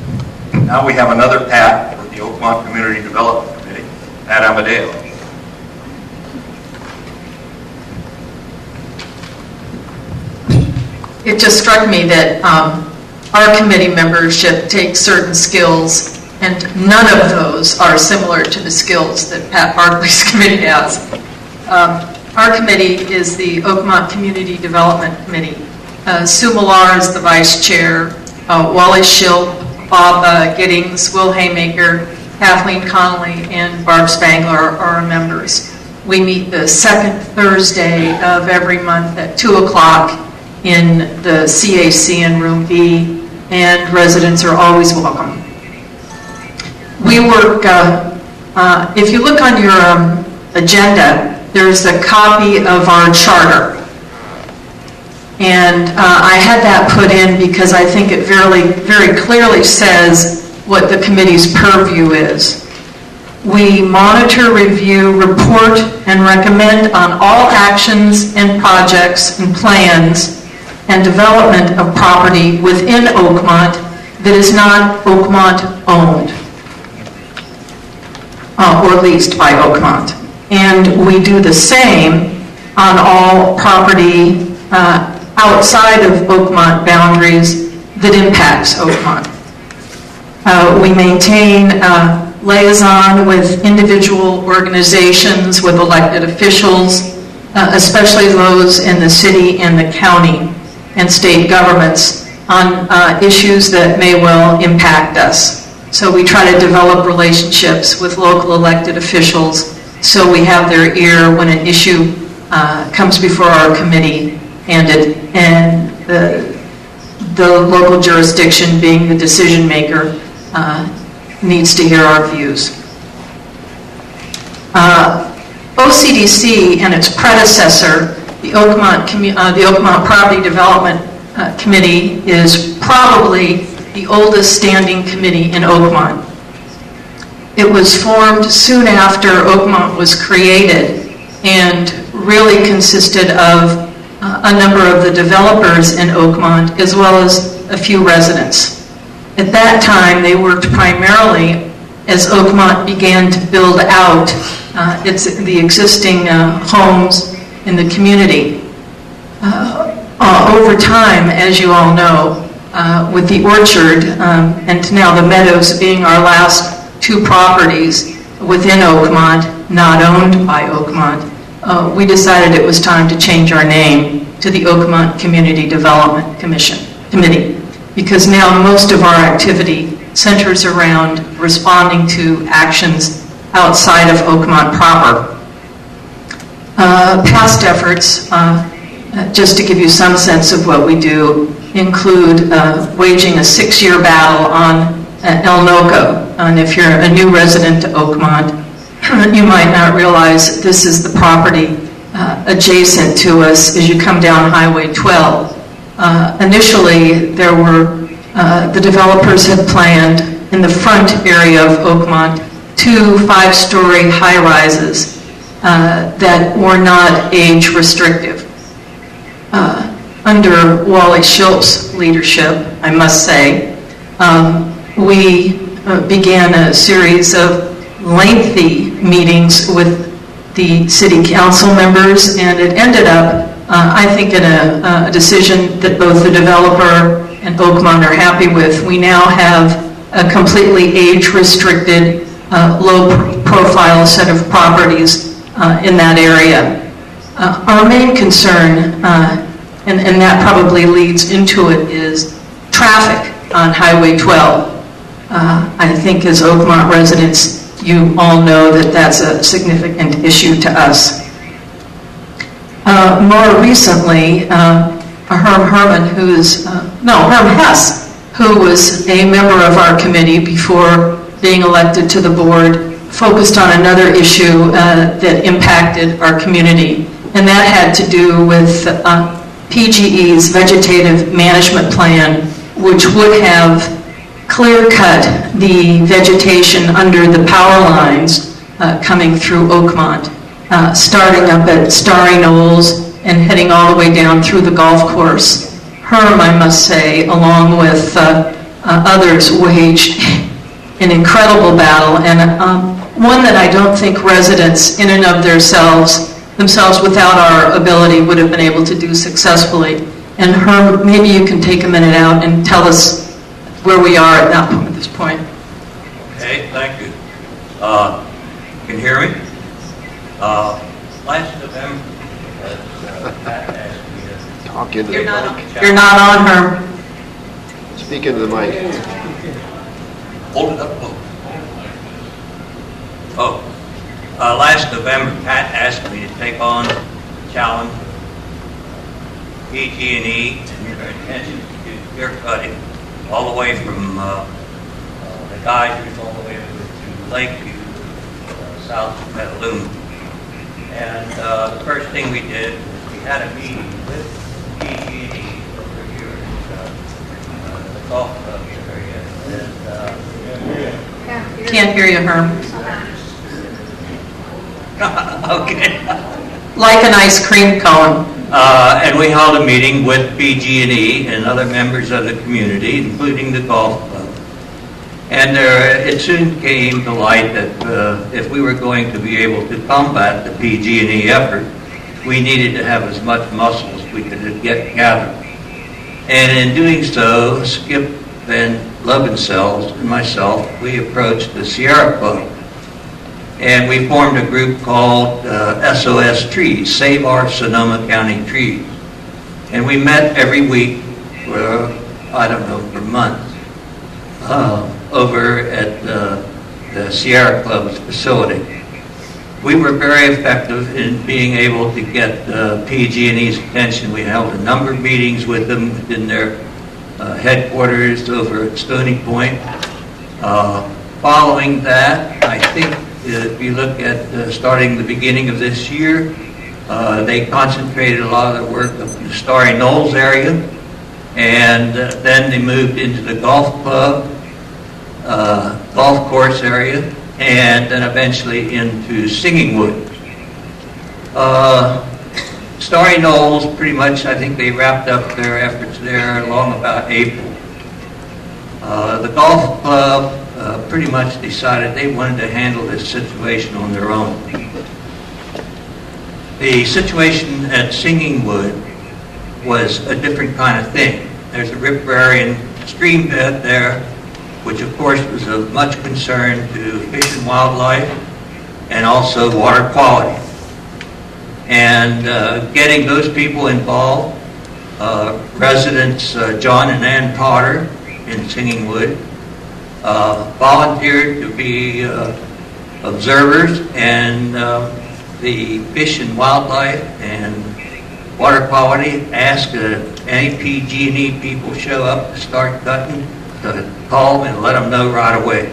[SPEAKER 3] Now we have another Pat for the Oakmont Community Development Committee, Pat Amadeo.
[SPEAKER 11] It just struck me that our committee membership takes certain skills, and none of those are similar to the skills that Pat Barkley's committee has. Our committee is the Oakmont Community Development Committee. Sue Millar is the vice chair. Wally Schill, Bob Giddings, Will Haymaker, Kathleen Connolly, and Barb Spangler are our members. We meet the second Thursday of every month at 2 o'clock in the CAC in Room B, and residents are always welcome. We work, if you look on your agenda, there's a copy of our charter. And I had that put in because I think it very clearly says what the committee's purview is. We monitor, review, report, and recommend on all actions and projects and plans and development of property within Oakmont that is not Oakmont owned or leased by Oakmont. And we do the same on all property outside of Oakmont boundaries that impacts Oakmont. We maintain liaison with individual organizations, with elected officials, especially those in the city and the county and state governments on issues that may well impact us. So we try to develop relationships with local elected officials so we have their ear when an issue comes before our committee, and the local jurisdiction, being the decision maker, needs to hear our views. OCDC and its predecessor, the Oakmont Property Development Committee, is probably the oldest standing committee in Oakmont. It was formed soon after Oakmont was created and really consisted of a number of the developers in Oakmont as well as a few residents. At that time, they worked primarily as Oakmont began to build out the existing homes in the community. Over time, as you all know, with the orchard and now the meadows being our last two properties within Oakmont, not owned by Oakmont, we decided it was time to change our name to the Oakmont Community Development Committee, because now most of our activity centers around responding to actions outside of Oakmont proper. Past efforts, just to give you some sense of what we do, include waging a 6-year battle on El Noco. And if you're a new resident to Oakmont, you might not realize this is the property adjacent to us as you come down Highway 12. Initially, there were, the developers had planned in the front area of Oakmont 2 5-story high-rises that were not age restrictive. Under Wally Schilt's leadership, I must say, we began a series of lengthy meetings with the city council members, and it ended up, I think, in a decision that both the developer and Oakmont are happy with. We now have a completely age-restricted, low-profile set of properties in that area. Our main concern, and that probably leads into it, is traffic on Highway 12. I think as Oakmont residents, you all know that that's a significant issue to us. More recently, Herm Hess, who was a member of our committee before being elected to the board, focused on another issue that impacted our community, and that had to do with PGE's vegetative management plan, which would have clear-cut the vegetation under the power lines coming through Oakmont, starting up at Starry Knolls and heading all the way down through the golf course. Herm, I must say, along with others, waged an incredible battle, and one that I don't think residents in and of themselves without our ability would have been able to do successfully. And Herm, maybe you can take a minute out and tell us where we are at this point.
[SPEAKER 3] Okay, thank you. Can you hear me? Last November, Pat asked me to...
[SPEAKER 12] Talk into the mic.
[SPEAKER 11] You're not on, Herm.
[SPEAKER 12] Speak into the mic.
[SPEAKER 3] Hold it up. Last November, Pat asked me to take on the challenge of PG&E and their intention to do clear cutting all the way from the geysers all the way over to Lakeview, south of Petaluma. And the first thing we did was we had a meeting with PG&E over here in the golf club area. And,
[SPEAKER 11] Can't hear you, Herm.
[SPEAKER 3] okay.
[SPEAKER 11] Like an ice cream cone.
[SPEAKER 3] And we held a meeting with PG&E and other members of the community, including the golf club. And it soon came to light that if we were going to be able to combat the PG&E effort, we needed to have as much muscle as we could get gathered. And in doing so, Skip Van Lovensel's and myself, we approached the Sierra Club. And we formed a group called SOS Trees, Save Our Sonoma County Trees. And we met every week for, for months over at the Sierra Club's facility. We were very effective in being able to get PG&E's attention. We held a number of meetings with them in their headquarters over at Stony Point. Following that, I think if you look at starting the beginning of this year, they concentrated a lot of their work up in the Starry Knolls area, and then they moved into the golf club, golf course area, and then eventually into Singing Wood. Starry Knolls, pretty much, I think they wrapped up their efforts there along about April. The golf club pretty much decided they wanted to handle this situation on their own. The situation at Singing Wood was a different kind of thing. There's a riparian stream bed there, which of course was of much concern to fish and wildlife and also water quality. And getting those people involved, residents John and Ann Potter in Singing Wood volunteered to be observers, and the fish and wildlife and water quality asked any PG&E people show up to start cutting to call them and let them know right away.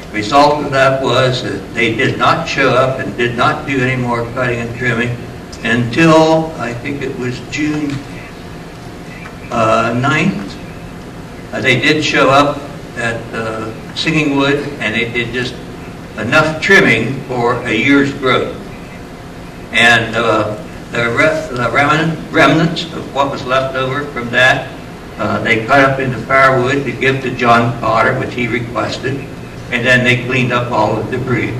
[SPEAKER 3] The result of that was that they did not show up and did not do any more cutting and trimming until I think it was June 9th. They did show up at Singing Wood, and they did just enough trimming for a year's growth. And the remnants of what was left over from that, they cut up into firewood to give to John Potter, which he requested, and then they cleaned up all the debris.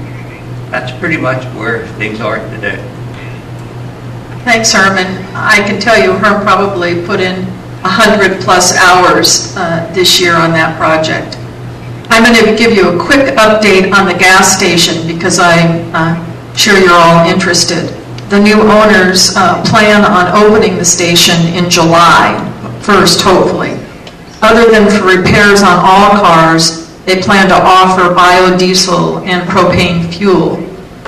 [SPEAKER 3] That's pretty much where things are today.
[SPEAKER 11] Thanks, Herman. I can tell you Herm probably put in 100+ hours this year on that project. I'm going to give you a quick update on the gas station because I'm sure you're all interested. The new owners plan on opening the station in July 1st, hopefully. Other than for repairs on all cars, They plan to offer biodiesel and propane fuel.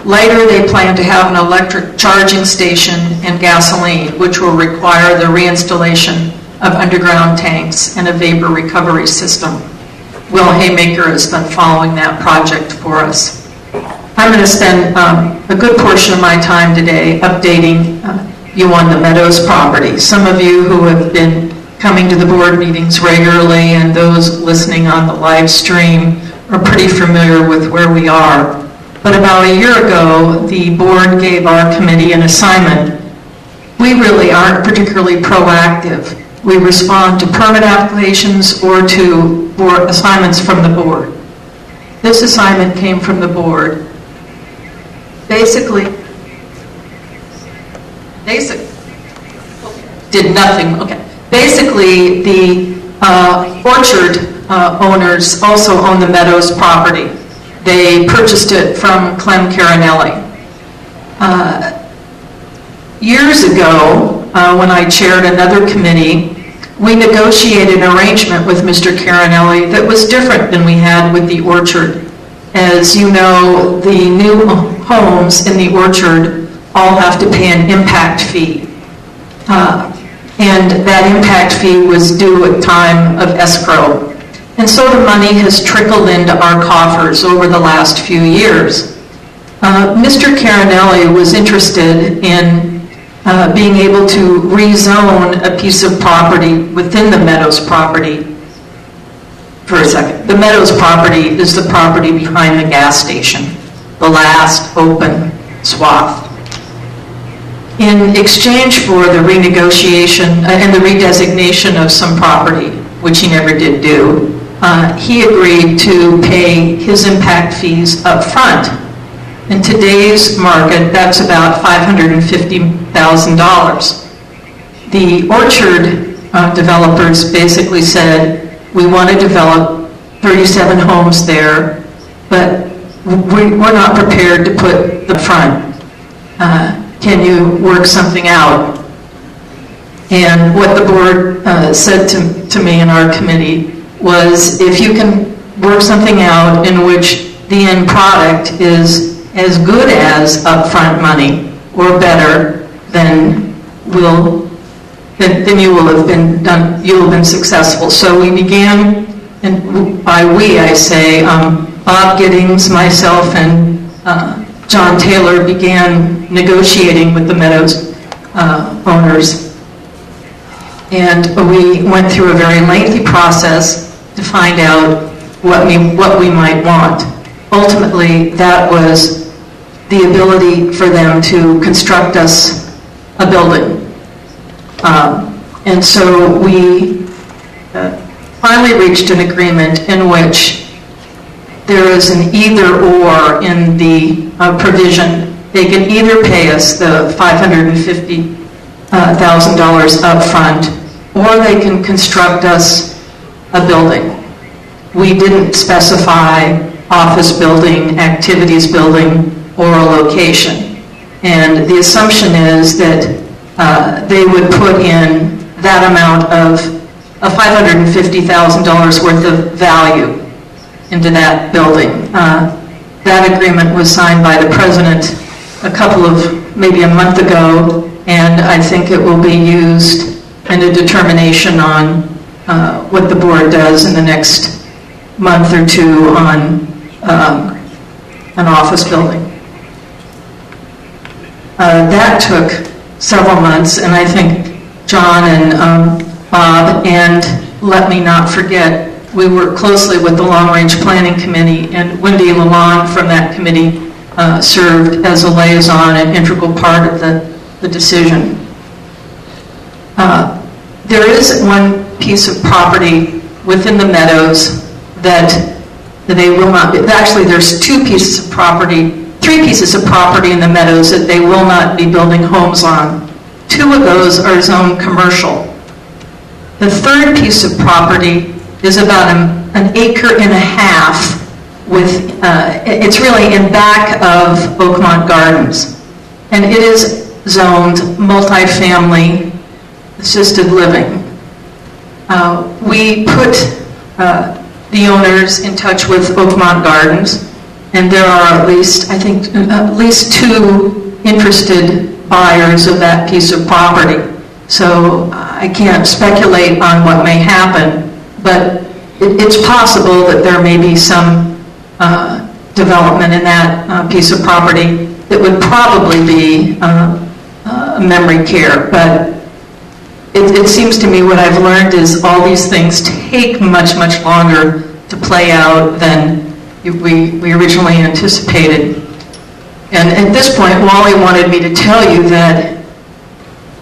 [SPEAKER 11] Later, they plan to have an electric charging station and gasoline, which will require the reinstallation of underground tanks and a vapor recovery system. Will Haymaker has been following that project for us. I'm going to spend a good portion of my time today updating you on the Meadows property. Some of you who have been coming to the board meetings regularly and those listening on the live stream are pretty familiar with where we are. But about a year ago, the board gave our committee an assignment. We really aren't particularly proactive. We respond to permit applications or to board assignments from the board. This assignment came from the board. Basically, did nothing. Okay. Basically, the orchard owners also own the Meadows property. They purchased it from Clem Carinelli. Years ago, when I chaired another committee, we negotiated an arrangement with Mr. Carinelli that was different than we had with the orchard. As you know, the new homes in the orchard all have to pay an impact fee. And that impact fee was due at time of escrow. And so the money has trickled into our coffers over the last few years. Mr. Carinelli was interested in being able to rezone a piece of property within the Meadows property. For a second, the Meadows property is the property behind the gas station, the last open swath. In exchange for the renegotiation and the redesignation of some property, which he never did do, he agreed to pay his impact fees up front. In today's market, that's about $550,000. The orchard developers basically said, we want to develop 37 homes there, but we're not prepared to put the front. Can you work something out? And what the board said to me in our committee was, if you can work something out in which the end product is as good as upfront money or better, then you will have been successful. So we began, and by we I say Bob Giddings, myself, and John Taylor began negotiating with the Meadows owners. And we went through a very lengthy process to find out what we might want. Ultimately, that was the ability for them to construct us a building. And so we finally reached an agreement in which there is an either-or in the provision. They can either pay us the $550,000 up front, or they can construct us a building. We didn't specify office building, activities building, or a location. And the assumption is that they would put in that amount of $550,000 worth of value into that building. That agreement was signed by the president maybe a month ago, and I think it will be used in a determination on what the board does in the next month or two on an office building. That took several months, and I think John and Bob, and let me not forget, we worked closely with the Long Range Planning Committee, and Wendy Lalonde from that committee served as a liaison and integral part of the decision. There is one piece of property within the Meadows that they will not be, actually there's three pieces of property in the Meadows that they will not be building homes on. Two of those are zoned commercial. The third piece of property is about an acre and a half it's really in back of Oakmont Gardens. And it is zoned multifamily assisted living. We put the owners in touch with Oakmont Gardens, and there are at least 2 interested buyers of that piece of property. So I can't speculate on what may happen, but it's possible that there may be some development in that piece of property that would probably be memory care. But it seems to me what I've learned is all these things take much, much longer to play out than we originally anticipated. And at this point, Wally wanted me to tell you that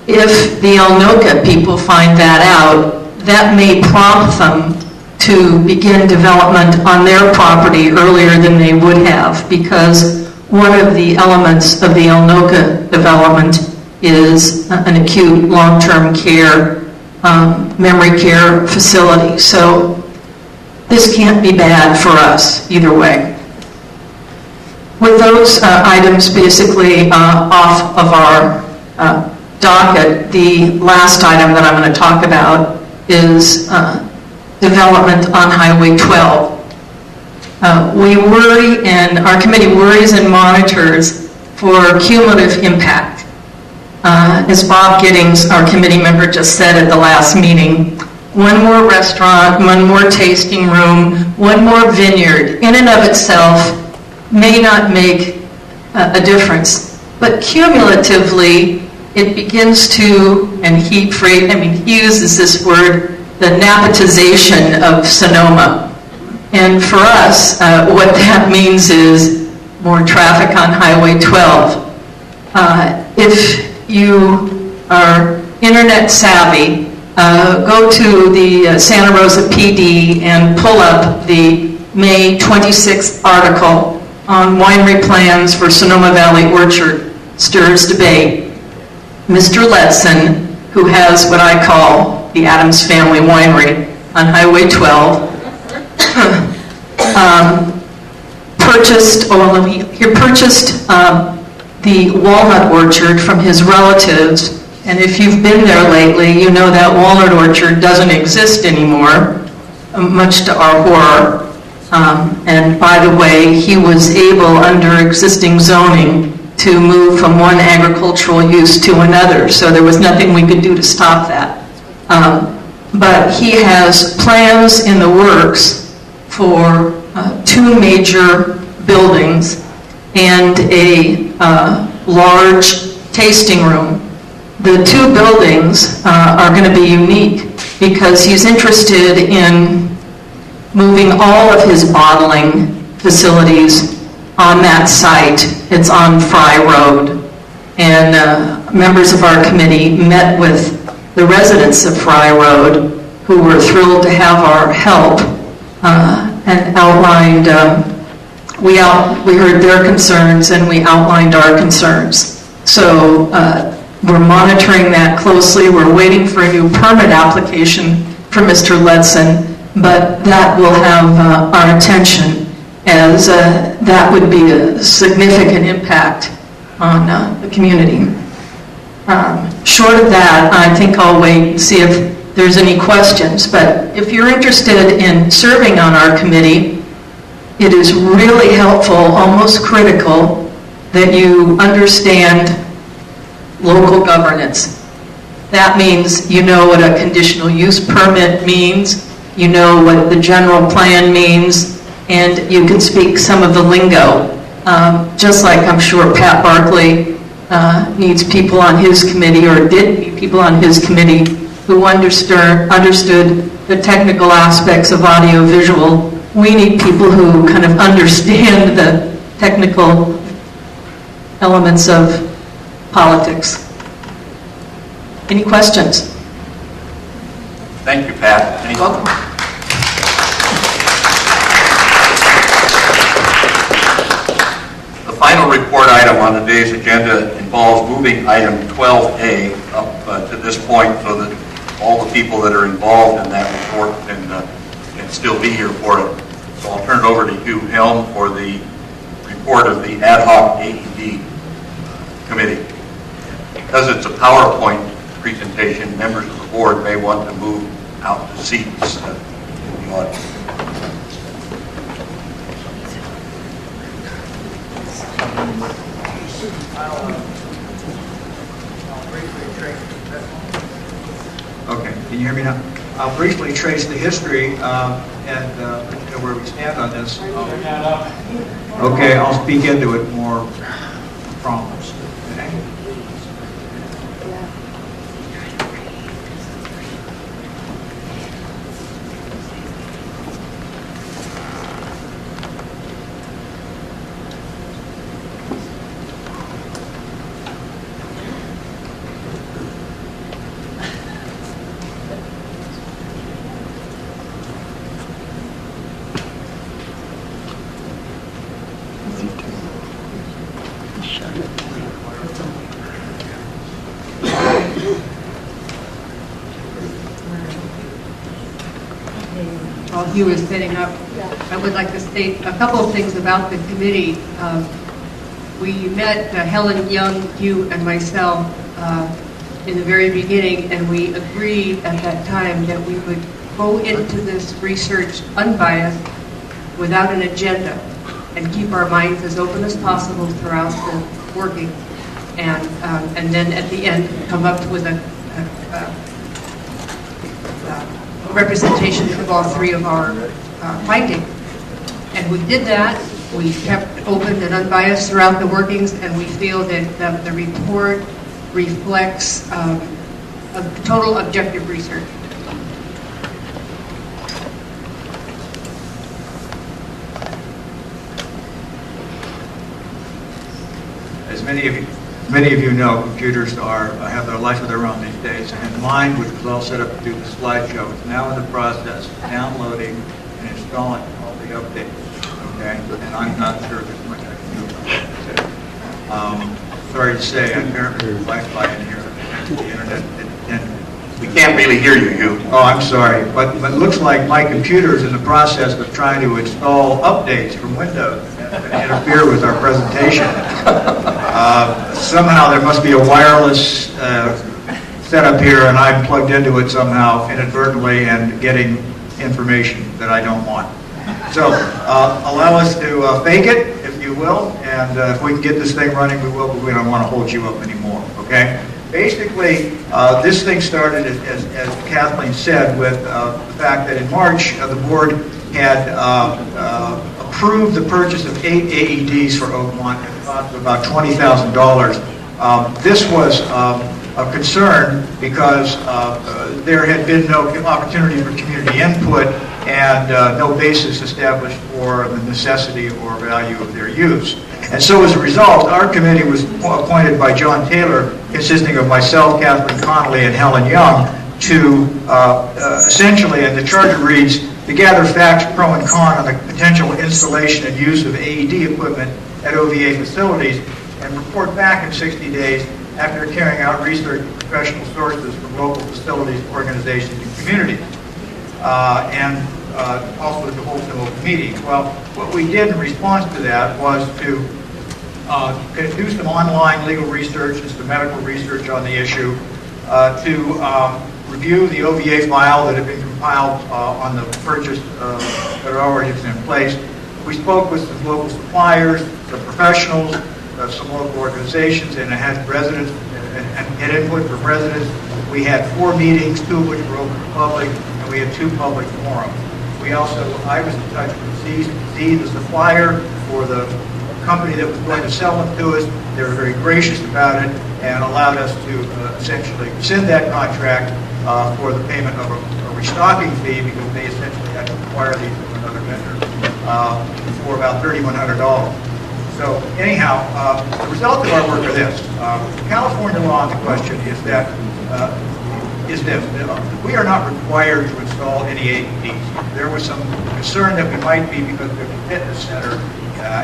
[SPEAKER 11] if the Anoka people find that out, that may prompt them to begin development on their property earlier than they would have, because one of the elements of the Anoka development is an acute long-term care, memory care facility. So this can't be bad for us either way. With those items basically off of our docket, the last item that I'm going to talk about is development on Highway 12. We worry, and our committee worries and monitors for cumulative impact. As Bob Giddings, our committee member, just said at the last meeting, one more restaurant, one more tasting room, one more vineyard, in and of itself may not make a difference. But cumulatively, it begins to, and he uses this word, the napatization of Sonoma. And for us, what that means is more traffic on Highway 12. If you are internet savvy, go to the Santa Rosa PD and pull up the May 26th article on winery plans for Sonoma Valley Orchard stirs debate. Mr. Letson, who has what I call the Adams Family Winery on Highway 12, purchased the walnut orchard from his relatives, and if you've been there lately, you know that walnut orchard doesn't exist anymore, much to our horror. And by the way, he was able, under existing zoning, to move from one agricultural use to another, so there was nothing we could do to stop that. But he has plans in the works for 2 major buildings and a large tasting room. The 2 buildings are going to be unique because he's interested in moving all of his bottling facilities on that site. It's on Fry Road. And members of our committee met with the residents of Fry Road, who were thrilled to have our help, and outlined, we heard their concerns and we outlined our concerns. So we're monitoring that closely. We're waiting for a new permit application for Mr. Letson, but that will have our attention, as that would be a significant impact on the community. Short of that, I think I'll wait and see if there's any questions, but if you're interested in serving on our committee, it is really helpful, almost critical, that you understand local governance. That means you know what a conditional use permit means, you know what the general plan means, and you can speak some of the lingo. Just like I'm sure Pat Barkley needs people on his committee, or did need people on his committee, who understood the technical aspects of audiovisual. We need people who kind of understand the technical elements of politics. Any questions?
[SPEAKER 3] Thank you, Pat.
[SPEAKER 11] You're welcome.
[SPEAKER 3] The final report item on today's agenda involves moving item 12A up to this point so that all the people that are involved in that report can still be here for it. So I'll turn it over to Hugh Helm for the report of the ad hoc AED committee. Because it's a PowerPoint presentation, members of the board may want to move out to seats in the audience.
[SPEAKER 5] Okay, can you hear me now? I'll briefly trace the history and where we stand on this. Okay, I'll speak into it more promptly. Okay?
[SPEAKER 12] While Hugh is setting up, I would like to state a couple of things about the committee. We met, Helen Young, Hugh, and myself in the very beginning, and we agreed at that time that we would go into this research unbiased, without an agenda, and keep our minds as open as possible throughout the working, and then at the end come up with a representation of all three of our findings. And we did that. We kept open and unbiased throughout the workings, and we feel that the report reflects a total objective research.
[SPEAKER 5] As many of you know, computers have their life of their own these days, and mine, which was all set up to do the slideshow, is now in the process of downloading and installing all the updates. Okay, and I'm not sure there's much I can do about it. Sorry to say, apparently there's Wi-Fi in here, the internet.
[SPEAKER 3] We can't really hear you, Hugh.
[SPEAKER 5] Oh, I'm sorry, but it looks like my computer is in the process of trying to install updates from Windows that interfere with our presentation. Somehow there must be a wireless setup here, and I'm plugged into it somehow inadvertently and getting information that I don't want. So allow us to fake it, if you will, and if we can get this thing running, we will, but we don't want to hold you up anymore, okay? Basically, this thing started, as Kathleen said, with the fact that in March, the board had approved the purchase of 8 AEDs for Oakmont at a cost of about $20,000. This was a concern because there had been no opportunity for community input and no basis established for the necessity or value of their use. And so as a result, our committee was appointed by John Taylor, consisting of myself, Kathleen Connolly, and Helen Young, to essentially, and the charter reads, to gather facts pro and con on the potential installation and use of AED equipment at OVA facilities and report back in 60 days after carrying out research with professional sources from local facilities, organizations, and communities. And also to hold some open meetings. Well, what we did in response to that was to do some online legal research and some medical research on the issue, to review the OVA file that had been compiled on the purchase that already was in place. We spoke with some local suppliers, some professionals, some local organizations, and had residents and had input from residents. We had 4 meetings, 2 of which were open to the public, and we had 2 public forums. I was in touch with Z, the supplier for the company that was going to sell them to us. They were very gracious about it and allowed us to essentially rescind that contract for the payment of a restocking fee because they essentially had to acquire these from another vendor for about $3,100. So anyhow, the result of our work are this. California law on the question is that we are not required to install any AEDs. There was some concern that we might be because there's a fitness center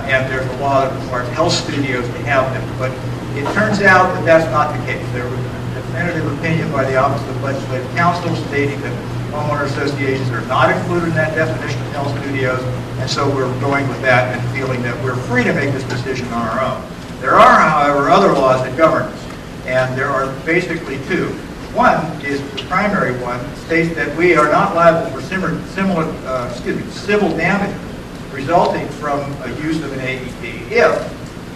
[SPEAKER 5] and there's a law that requires health studios to have them. But it turns out that that's not the case. There was a definitive opinion by the Office of Legislative Counsel stating that homeowner associations are not included in that definition of health studios, and so we're going with that and feeling that we're free to make this decision on our own. There are, however, other laws that govern us, and there are basically 2. One is the primary one, states that we are not liable for civil damages resulting from a use of an AED if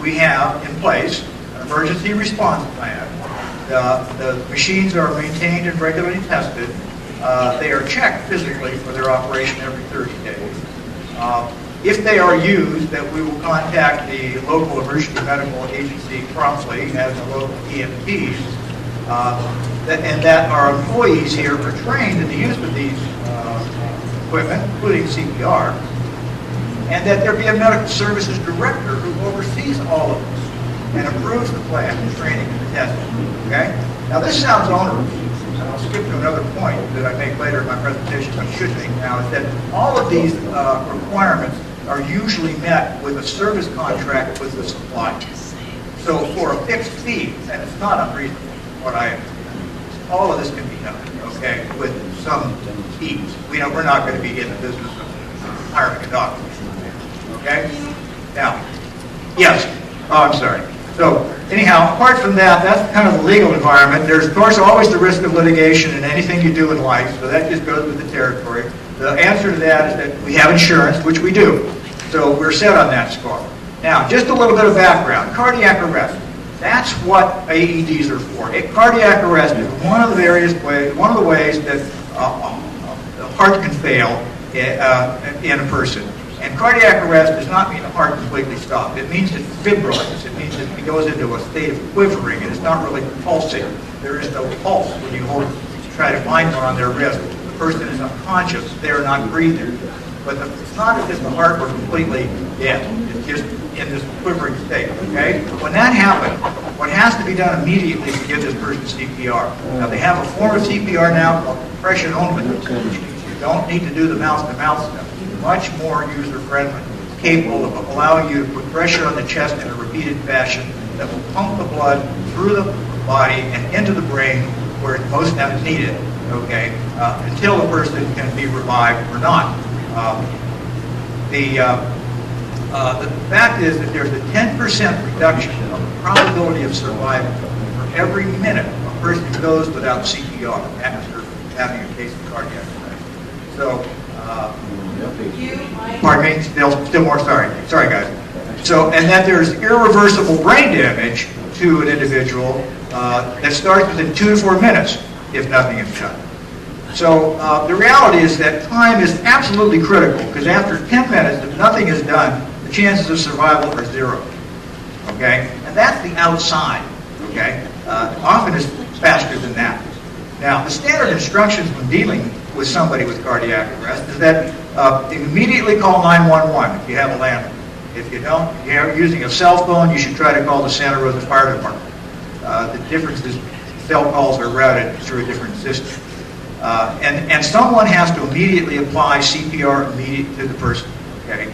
[SPEAKER 5] we have in place an emergency response plan. The machines are maintained and regularly tested. They are checked physically for their operation every 30 days. If they are used, that we will contact the local emergency medical agency promptly as the local EMTs, and that our employees here are trained in the use of these equipment, including CPR, and that there be a medical services director who oversees all of this and approves the plan, the training, and the testing. Okay? Now this sounds onerous, and I'll skip to another point that I make later in my presentation, but I should make now, is that all of these requirements are usually met with a service contract with the supplier. So for a fixed fee, and it's not unreasonable, all of this can be done, okay, with some ease. We're not going to be in the business of hiring a doctor, okay? Now, yes, I'm sorry. So anyhow, apart from that, that's kind of the legal environment. There's, of course, always the risk of litigation in anything you do in life, so that just goes with the territory. The answer to that is that we have insurance, which we do. So we're set on that score. Now, just a little bit of background. Cardiac arrest. That's what AEDs are for. Cardiac arrest is one of the ways that the heart can fail in a person. And cardiac arrest does not mean the heart completely stops. It means it fibrillates. It means it goes into a state of quivering, and it's not really pulsing. There is no pulse when you try to find one on their wrist. The person is unconscious. They are not breathing. But it's not as if the heart were completely dead. It's just in this quivering state, okay? When that happens, what has to be done immediately is to give this person CPR. Now, they have a form of CPR now called compression only, which means you don't need to do the mouth-to-mouth stuff. It's much more user-friendly, capable of allowing you to put pressure on the chest in a repeated fashion that will pump the blood through the body and into the brain where it's most needed, okay, until the person can be revived or not. The fact is that there's a 10% reduction of the probability of survival for every minute a person goes without CPR after having a case of cardiac arrest. So, pardon me, still more, sorry guys. So, and that there's irreversible brain damage to an individual that starts within 2 to 4 minutes if nothing is done. So the reality is that time is absolutely critical, because after 10 minutes, if nothing is done, the chances of survival are 0. Okay? And that's the outside. Okay? Often it's faster than that. Now, the standard instructions when dealing with somebody with cardiac arrest is that immediately call 911 if you have a landline. If you don't, if you're using a cell phone, you should try to call the Santa Rosa Fire Department. The difference is cell calls are routed through a different system. And someone has to immediately apply CPR to the person, okay?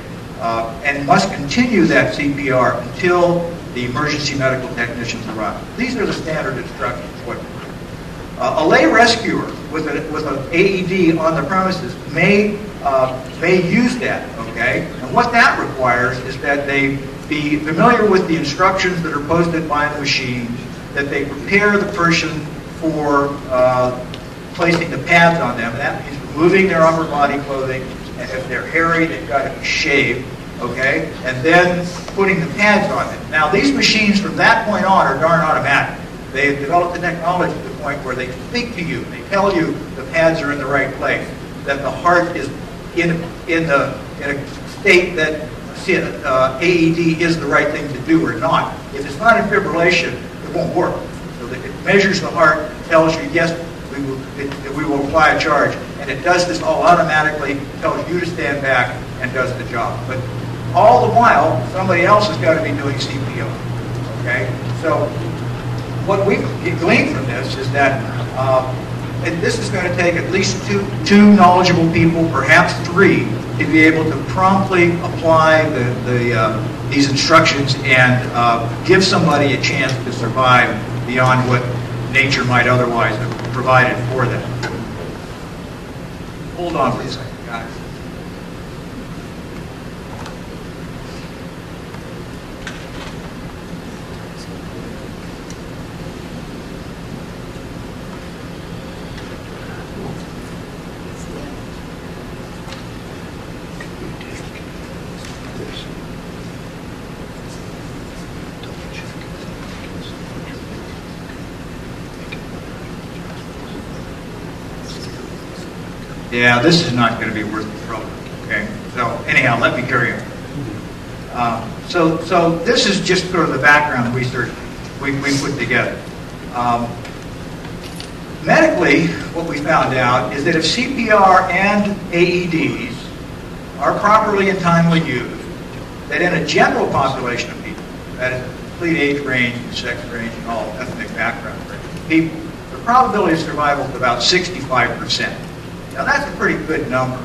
[SPEAKER 5] And must continue that CPR until the emergency medical technicians arrive. These are the standard instructions. A lay rescuer with an AED on the premises may use that, okay? And what that requires is that they be familiar with the instructions that are posted by the machine, that they prepare the person for placing the pads on them. That means removing their upper body clothing, and if they're hairy, they've got to be shaved, okay? And then putting the pads on them. Now, these machines from that point on are darn automatic. They've developed the technology to the point where they can speak to you. They tell you the pads are in the right place, that the heart is in a state that AED is the right thing to do or not. If it's not in fibrillation, it won't work. So that it measures the heart, tells you, yes, we will apply a charge, and it does this all automatically, tells you to stand back, and does the job. But all the while, somebody else has got to be doing CPR. Okay? So what we gleaned from this is that this is going to take at least two knowledgeable people, perhaps 3, to be able to promptly apply these instructions and give somebody a chance to survive beyond what nature might otherwise have provided for them. Hold on for a second, guys. Yeah, this is not going to be worth the trouble. Okay. So anyhow, let me carry on. So this is just sort of the background research we put together. Medically, what we found out is that if CPR and AEDs are properly and timely used, that in a general population of people, that is a complete age range and sex range and all ethnic background range of people, the probability of survival is about 65%. Now that's a pretty good number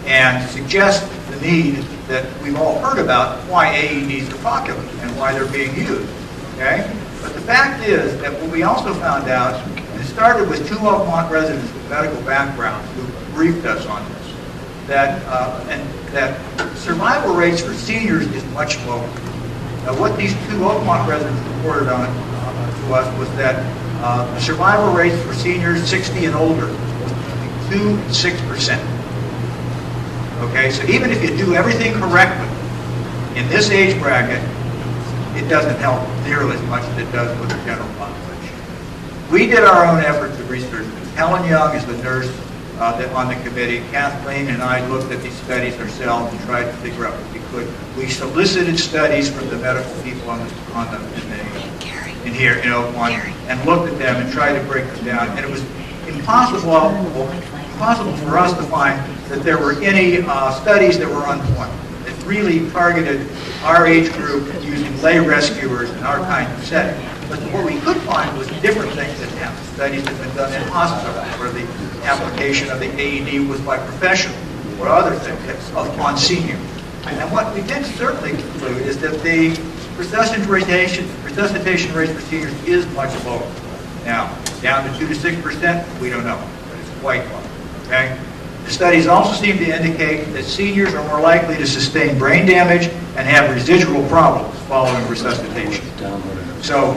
[SPEAKER 5] and suggests the need that we've all heard about why AEDs are popular and why they're being used. Okay? But the fact is that what we also found out, and it started with 2 Oakmont residents with medical backgrounds who briefed us on this, that survival rates for seniors is much lower. Now what these 2 Oakmont residents reported on to us was that the survival rates for seniors 60 and older was between 2 and 6%. Okay, so even if you do everything correctly in this age bracket, it doesn't help nearly as much as it does with the general population. We did our own efforts of research. Helen Young is the nurse on the committee. Kathleen and I looked at these studies ourselves and tried to figure out what we could. We solicited studies from the medical people in here in Oakmont and looked at them and tried to break them down. And it was impossible for us to find that there were any studies that were on point, that really targeted our age group using lay rescuers in our kind of setting. But what we could find was different things that happened. Studies that have been done in hospitals where the application of the AED was by professionals or other things on seniors. And what we did certainly conclude is that the resuscitation rate for seniors is much lower. Now, down to 2 to 6%, we don't know, but it's quite low. Okay? The studies also seem to indicate that seniors are more likely to sustain brain damage and have residual problems following resuscitation. So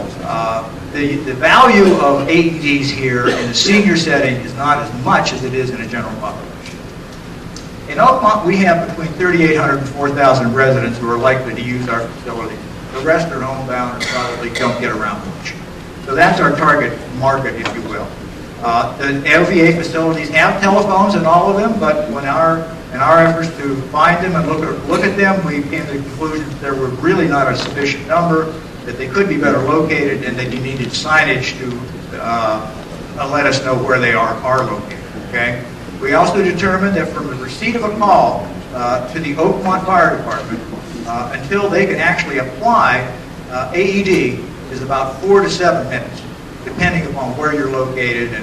[SPEAKER 5] the value of AEDs here in the senior setting is not as much as it is in a general population. In Oakmont, we have between 3,800 and 4,000 residents who are likely to use our facility. The rest are homebound and probably don't get around much. So that's our target market, if you will. The OVA facilities have telephones in all of them, but in our efforts to find them and look at them, we came to the conclusion that there were really not a sufficient number, that they could be better located, and that you needed signage to let us know where they are located. Okay. We also determined that from the receipt of a call to the Oakmont Fire Department until they can actually apply, AED is about 4 to 7 minutes, depending upon where you're located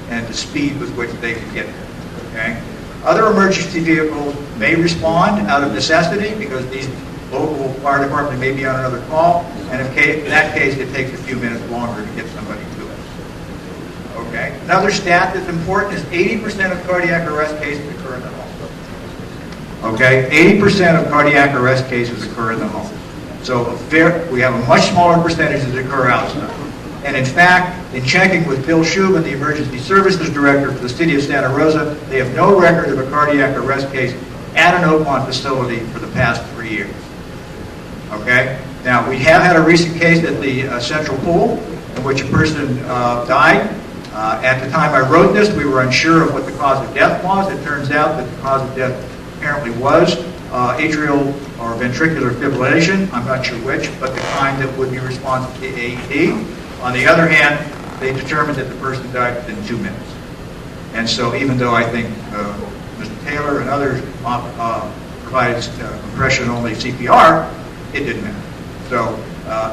[SPEAKER 5] and the speed with which they can get there. Okay? Other emergency vehicles may respond out of necessity because these local fire department may be on another call, and in that case, it takes a few minutes longer to get somebody to it. Okay? Another stat that's important is 80% of cardiac arrest cases occur in the home. Okay? 80% of cardiac arrest cases occur in the home. So we have a much smaller percentage that occur outside. And in fact, in checking with Bill Shubin, the Emergency Services Director for the City of Santa Rosa, they have no record of a cardiac arrest case at an Oakmont facility for the past 3 years. Okay? Now, we have had a recent case at the Central Pool in which a person died. At the time I wrote this, we were unsure of what the cause of death was. It turns out that the cause of death apparently was atrial or ventricular fibrillation. I'm not sure which, but the kind that would be responsive to AED. On the other hand, they determined that the person died within 2 minutes. And so even though I think Mr. Taylor and others provided compression-only CPR, it didn't matter. So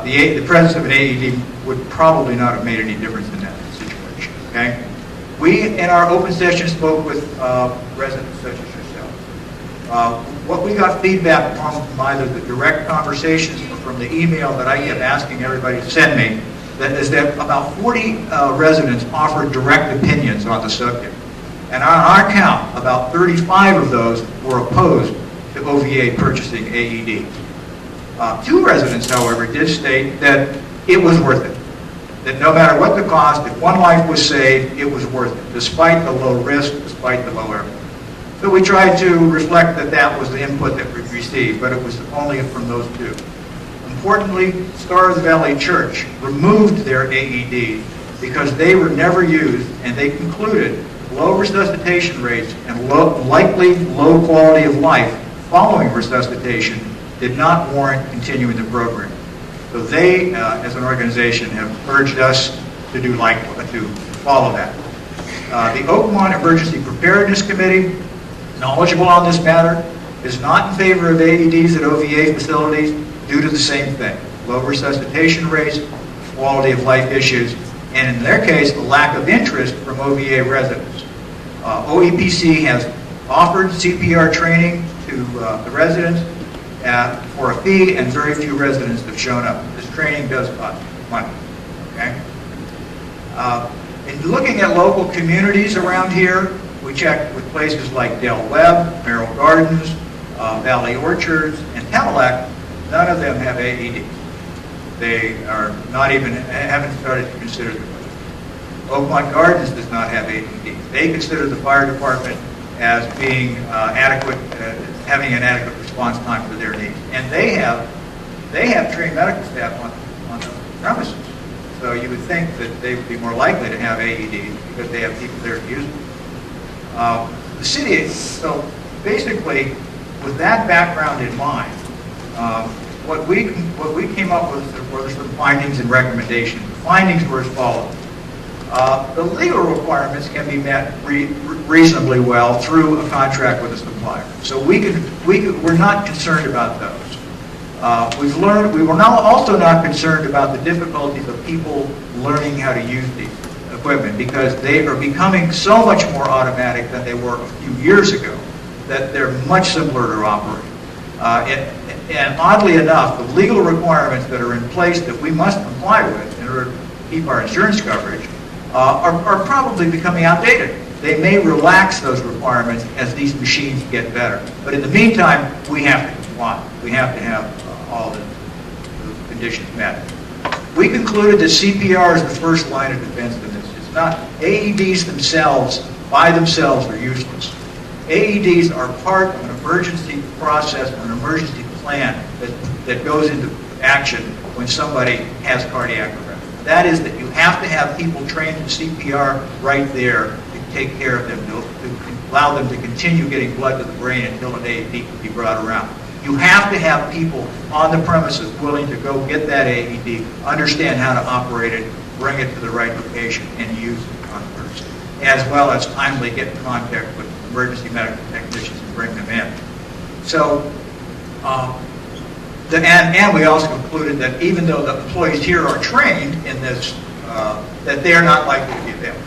[SPEAKER 5] the presence of an AED would probably not have made any difference in that situation. Okay? We, in our open session, spoke with residents such as yourself. What we got feedback from either the direct conversations or from the email that I kept asking everybody to send me, that is that about 40 residents offered direct opinions on the subject. And on our count, about 35 of those were opposed to OVA purchasing AED. 2 residents, however, did state that it was worth it. That no matter what the cost, if one life was saved, it was worth it, despite the low risk, despite the low effort. So we tried to reflect that that was the input that we received, but it was only from those 2. Importantly, Stars Valley Church removed their AEDs because they were never used, and they concluded low resuscitation rates and likely low quality of life following resuscitation did not warrant continuing the program. So they, as an organization, have urged us to follow that. The Oakmont Emergency Preparedness Committee, knowledgeable on this matter, is not in favor of AEDs at OVA facilities due to the same thing: low resuscitation rates, quality of life issues, and in their case, the lack of interest from OVA residents. OEPC has offered CPR training to the residents for a fee, and very few residents have shown up. This training does cost money. Okay? In looking at local communities around here, we checked with places like Del Webb, Merrill Gardens, Valley Orchards, and Tamalac. None of them have AEDs. They are not even, haven't started to consider them. Oakmont Gardens does not have AEDs. They consider the fire department as being adequate, having an adequate response time for their needs. And they have trained medical staff on the premises. So you would think that they would be more likely to have AEDs because they have people there to use them. The city, so basically, with that background in mind, what we came up with were some findings and recommendations. The findings were as follows. The legal requirements can be met reasonably well through a contract with a supplier. So we're not concerned about those. We were now also not concerned about the difficulties of people learning how to use these equipment because they are becoming so much more automatic than they were a few years ago that they're much simpler to operate. And oddly enough, the legal requirements that are in place that we must comply with in order to keep our insurance coverage are probably becoming outdated. They may relax those requirements as these machines get better. But in the meantime, we have to comply. We have to have all the conditions met. We concluded that CPR is the first line of defense in this. It's not, AEDs themselves, by themselves, are useless. AEDs are part of an emergency process, an emergency plan that goes into action when somebody has cardiac arrest. That is that you have to have people trained in CPR right there to take care of them, to allow them to continue getting blood to the brain until an AED can be brought around. You have to have people on the premises willing to go get that AED, understand how to operate it, bring it to the right location, and use it on the person, as well as timely get in contact with emergency medical technicians and bring them in. So, and we also concluded that even though the employees here are trained in this, that they are not likely to be available.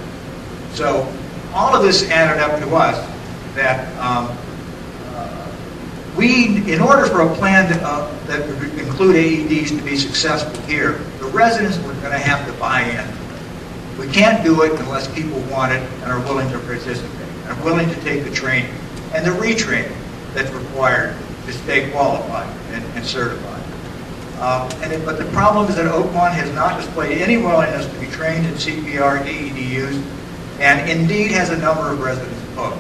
[SPEAKER 5] So all of this added up to us that in order for a plan that would include AEDs to be successful here, the residents were going to have to buy in. We can't do it unless people want it and are willing to participate, and are willing to take the training and the retraining that's required to stay qualified and certified. But the problem is that Oakmont has not displayed any willingness to be trained in CPR AED use, and indeed has a number of residents opposed.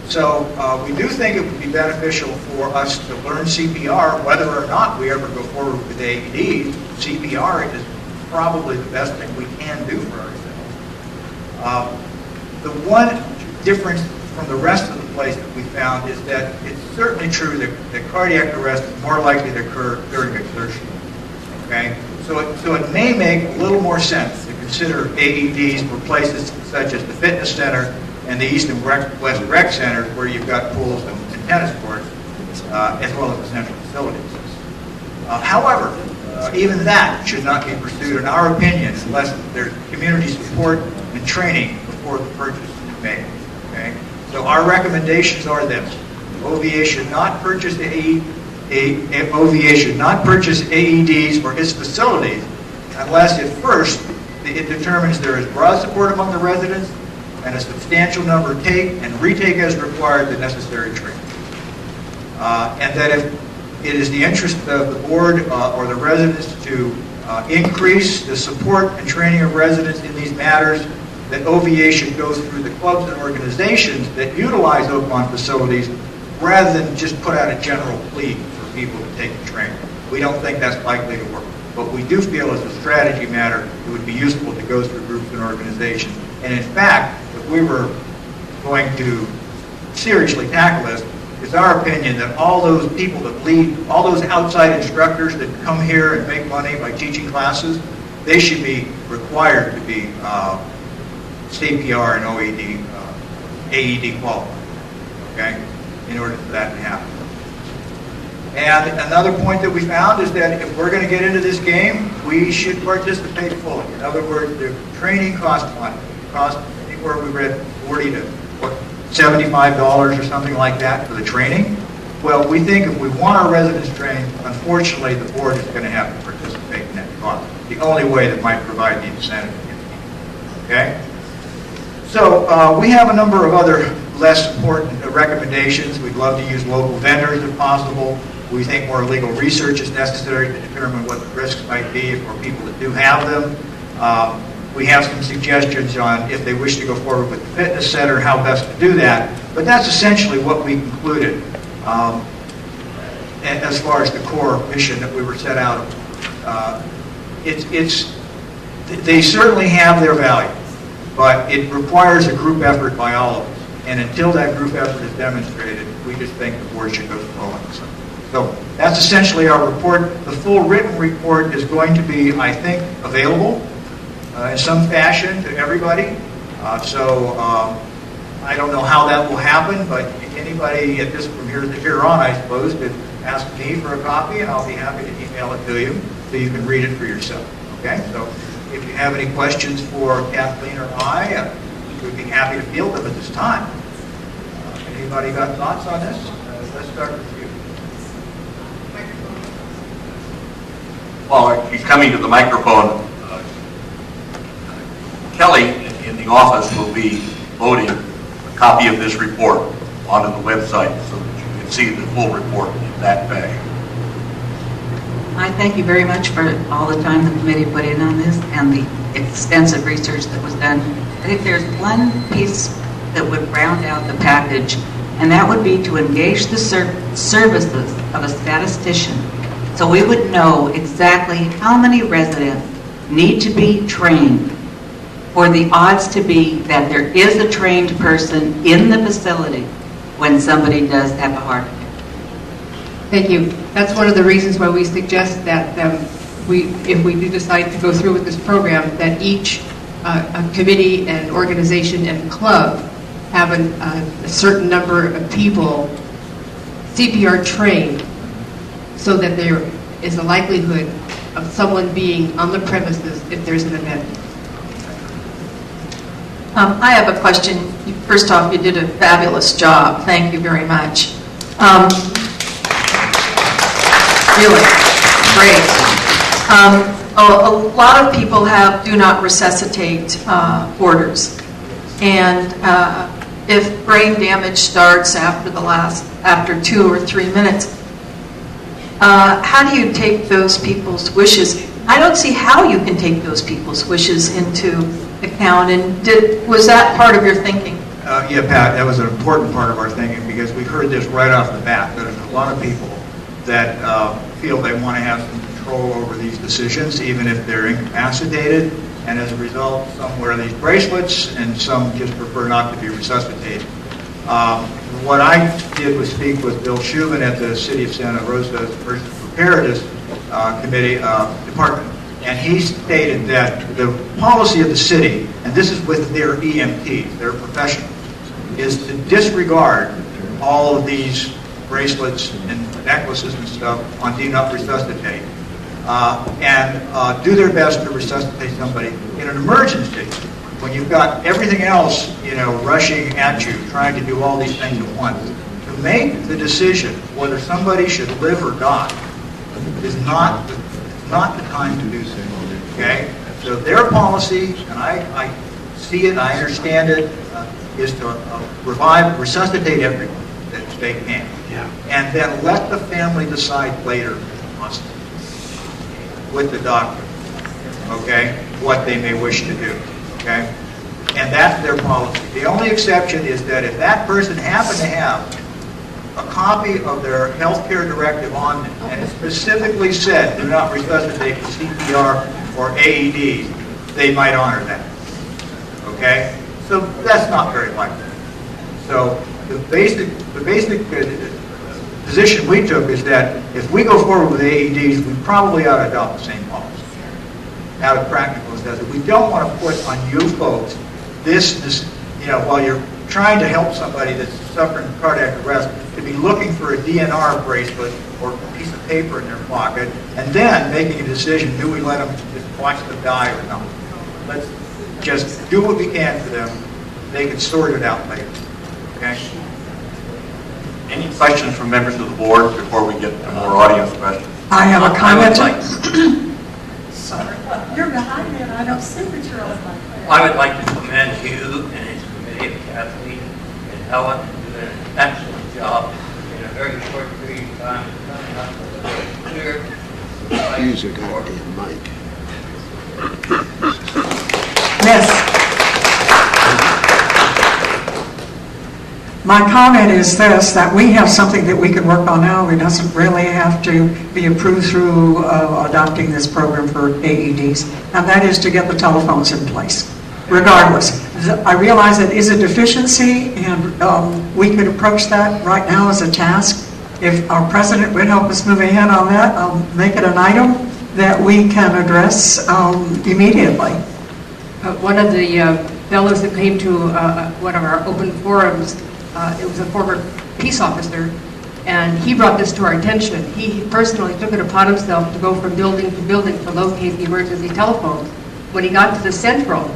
[SPEAKER 5] So we do think it would be beneficial for us to learn CPR, whether or not we ever go forward with AEDs. CPR is probably the best thing we can do for ourselves. The one difference from the rest of the place that we found is that it's certainly true that cardiac arrest is more likely to occur during exertion. Okay, so it may make a little more sense to consider AEDs for places such as the fitness center and the East and West Rec Centers, where you've got pools and tennis courts, as well as the central facilities. However, even that should not be pursued, in our opinion, unless there's community support and training before the purchase is made. Okay? So our recommendations are this: OVA should not purchase OVA should not purchase AEDs for its facilities unless at first it determines there is broad support among the residents and a substantial number take and retake as required the necessary training. And that if it is the interest of the board or the residents to increase the support and training of residents in these matters, that OVA should go through the clubs and organizations that utilize Oakmont facilities rather than just put out a general plea for people to take the training. We don't think that's likely to work. But we do feel as a strategy matter, it would be useful to go through groups and organizations And in fact, if we were going to seriously tackle this, it's our opinion that all those people that lead, all those outside instructors that come here and make money by teaching classes, they should be required to be CPR and AED qualified, okay, in order for that to happen. And another point that we found is that if we're going to get into this game, we should participate fully. In other words, the training costs money. It costs anywhere we read $40 to $75 or something like that for the training. Well, we think if we want our residents trained, unfortunately, the board is going to have to participate in that cost. The only way that might provide the incentive. Okay? So we have a number of other less important recommendations. We'd love to use local vendors if possible. We think more legal research is necessary to determine what the risks might be for people that do have them. We have some suggestions on if they wish to go forward with the fitness center, how best to do that. But that's essentially what we concluded as far as the core mission that we were set out. They certainly have their value, but it requires a group effort by all of us. And until that group effort is demonstrated, we just think the board should go slowly. So that's essentially our report. The full written report is going to be, I think, available in some fashion to everybody. I don't know how that will happen, but anybody at this from here on, I suppose, could ask me for a copy, and I'll be happy to email it to you so you can read it for yourself. Okay? So if you have any questions for Kathleen or I, we'd be happy to field them at this time. Anybody got thoughts on this? Let's start with you.
[SPEAKER 3] While he's coming to the microphone, Kelly in the office will be loading a copy of this report onto the website so that you can see the full report in that fashion.
[SPEAKER 13] I thank you very much for all the time the committee put in on this and the extensive research that was done. I think there's one piece that would round out the package, and that would be to engage the services of a statistician so we would know exactly how many residents need to be trained for the odds to be that there is a trained person in the facility when somebody does have a heart attack.
[SPEAKER 12] Thank you. That's one of the reasons why we suggest that if we do decide to go through with this program, that each committee and organization and club have a certain number of people CPR trained so that there is a likelihood of someone being on the premises if there's an event.
[SPEAKER 11] I have a question. First off, you did a fabulous job. Thank you very much. Really great. A lot of people do not resuscitate orders, and if brain damage starts after 2 or 3 minutes, how do you take those people's wishes? I don't see how you can take those people's wishes into account. And was that part of your thinking?
[SPEAKER 5] Yeah, Pat, that was an important part of our thinking because we heard this right off the bat. There's a lot of people that feel they want to have some control over these decisions, even if they're incapacitated. And as a result, some wear these bracelets and some just prefer not to be resuscitated. What I did was speak with Bill Shubin at the City of Santa Rosa's Preparedness Committee Department. And he stated that the policy of the city, and this is with their EMTs, their professionals, is to disregard all of these bracelets and necklaces and stuff on do not resuscitate, and do their best to resuscitate somebody in an emergency. When you've got everything else, rushing at you, trying to do all these things at once, to make the decision whether somebody should live or die is not the time to do so. Okay? So their policy, and I see it, I understand it, is to resuscitate everyone that they can. Yeah. And then let the family decide later with the doctor, okay, what they may wish to do. Okay? And that's their policy. The only exception is that if that person happened to have a copy of their health care directive on them, and it specifically said do not resuscitate with CPR or AEDs, they might honor that. okay? So that's not very likely. So the basic position we took is that if we go forward with AEDs, we probably ought to adopt the same policy. Out of practical necessity. We don't want to put on you folks this, while you're trying to help somebody that's suffering cardiac arrest, to be looking for a DNR bracelet or a piece of paper in their pocket, and then making a decision, do we let them just watch them die or not? Let's just do what we can for them. They can sort it out later. Okay?
[SPEAKER 3] Any questions from members of the board before we get to more audience questions?
[SPEAKER 1] I have a comment.
[SPEAKER 14] Sorry, you're behind me and I don't see that you're on my face.
[SPEAKER 9] I would like to commend you and his committee, Kathleen and Helen, for doing an excellent job in a very short period of time, coming up with a very clear.
[SPEAKER 15] Use your goddamn mic.
[SPEAKER 1] Yes. My comment is this, that we have something that we can work on now. It doesn't really have to be approved through adopting this program for AEDs, and that is to get the telephones in place, regardless. I realize it is a deficiency, and we could approach that right now as a task. If our president would help us move ahead on that, I'll make it an item that we can address immediately.
[SPEAKER 12] One of the fellows that came to one of our open forums, it was a former peace officer, and he brought this to our attention. He personally took it upon himself to go from building to building to locate the emergency telephones. When he got to the central,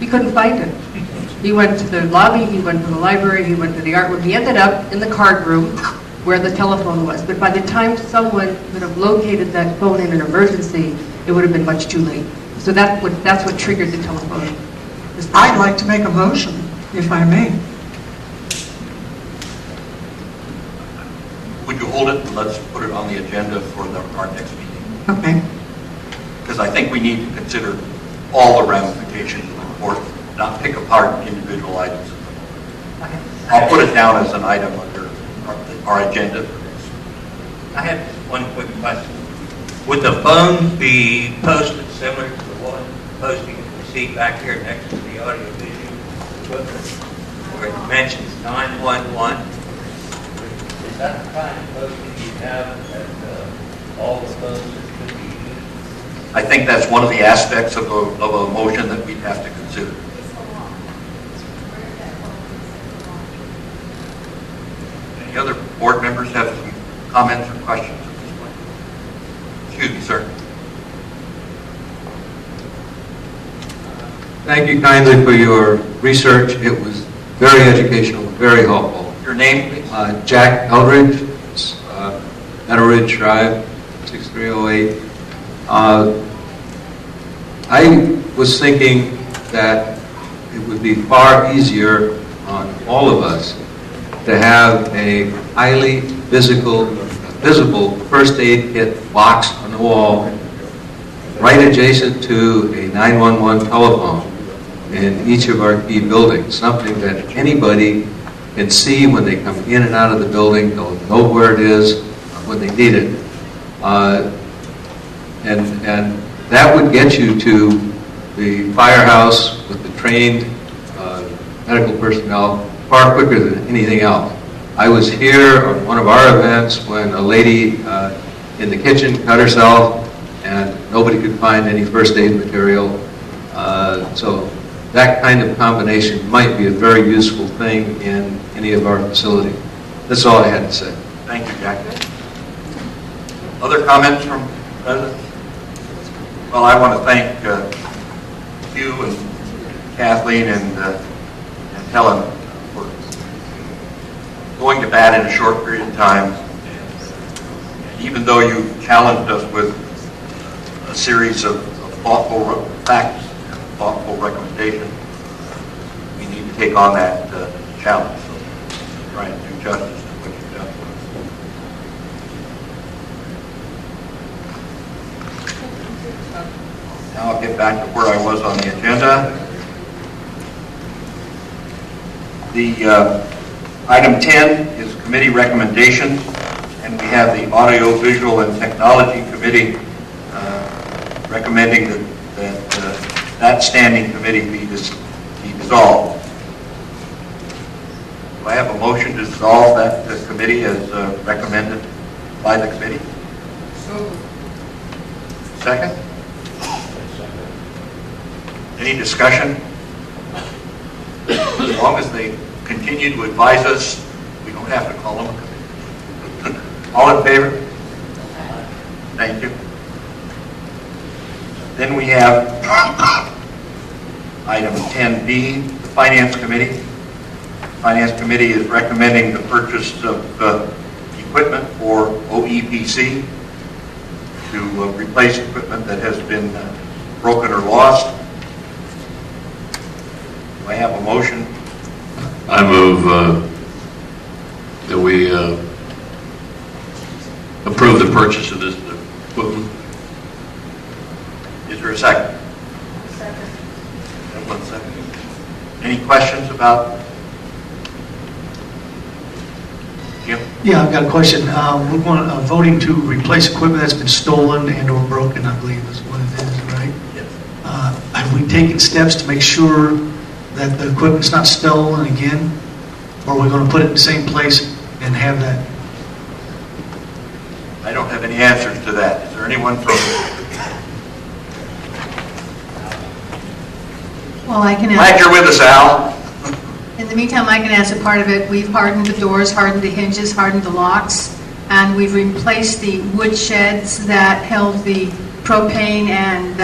[SPEAKER 12] he couldn't find it. He went to the lobby, he went to the library, he went to the art room. He ended up in the card room where the telephone was. But by the time someone would have located that phone in an emergency, it would have been much too late. So that's what triggered the telephone.
[SPEAKER 1] I'd like to make a motion, if I may.
[SPEAKER 3] Would you hold it and let's put it on the agenda for our next meeting?
[SPEAKER 1] Okay.
[SPEAKER 3] Because I think we need to consider all the ramifications of the report, not pick apart individual items. I'll put it down as an item under our agenda.
[SPEAKER 9] I have just one quick question. Would the phones be posted similar to the one posting we see back here next to the audio-visual equipment, where it mentions 911? Is that the kind of posting you have that all the phones that could be used?
[SPEAKER 3] I think that's one of the aspects of a motion that we'd have to consider. Any other board members have some comments or questions at this point? Excuse me, sir.
[SPEAKER 16] Thank you kindly for your research. It was very educational, very helpful.
[SPEAKER 3] Your name, please?
[SPEAKER 16] Jack Eldridge, Meadow Ridge Drive, 6308. I was thinking that it would be far easier on all of us to have a highly visible first aid kit box on the wall right adjacent to a 911 telephone in each of our key buildings, something that anybody can see when they come in and out of the building. They'll know where it is when they need it. And that would get you to the firehouse with the trained medical personnel far quicker than anything else. I was here on one of our events when a lady in the kitchen cut herself and nobody could find any first aid material. So that kind of combination might be a very useful thing in any of our facilities. That's all I had to say.
[SPEAKER 3] Thank you, Jack. Other comments from residents? Well, I want to thank you and Kathleen and Helen for going to bat in a short period of time. And even though you challenged us with a series of thoughtful facts and thoughtful recommendations, we need to take on that challenge. So try and do justice to what you've done for us. Now I'll get back to where I was on the agenda. The item 10 is committee recommendations, and we have the Audio, Visual, and Technology Committee recommending that standing committee be dissolved. Do I have a motion to dissolve that committee as recommended by the committee? Second? Any discussion? As long as they continue to advise us, we don't have to call them a committee. All in favor? Thank you. Then we have item 10B, the Finance Committee. The Finance Committee is recommending the purchase of equipment for OEPC to replace equipment that has been broken or lost. Do I have a motion?
[SPEAKER 4] I move that we approve the purchase of this equipment.
[SPEAKER 3] Is there a second?
[SPEAKER 14] Second.
[SPEAKER 3] One second. Any questions about Jim?
[SPEAKER 7] Yeah, I've got a question. We're voting to replace equipment that's been stolen and or broken, I believe is what it is, right?
[SPEAKER 3] Yes.
[SPEAKER 7] Have we taken steps to make sure that the equipment's not stolen again? Or are we going to put it in the same place and have that?
[SPEAKER 3] I don't have any answers to that. Is there anyone from...
[SPEAKER 8] Well, I can
[SPEAKER 3] Glad
[SPEAKER 8] answer.
[SPEAKER 3] you're with us, Al.
[SPEAKER 8] In the meantime, I can answer part of it. We've hardened the doors, hardened the hinges, hardened the locks, and we've replaced the wood sheds that held the propane and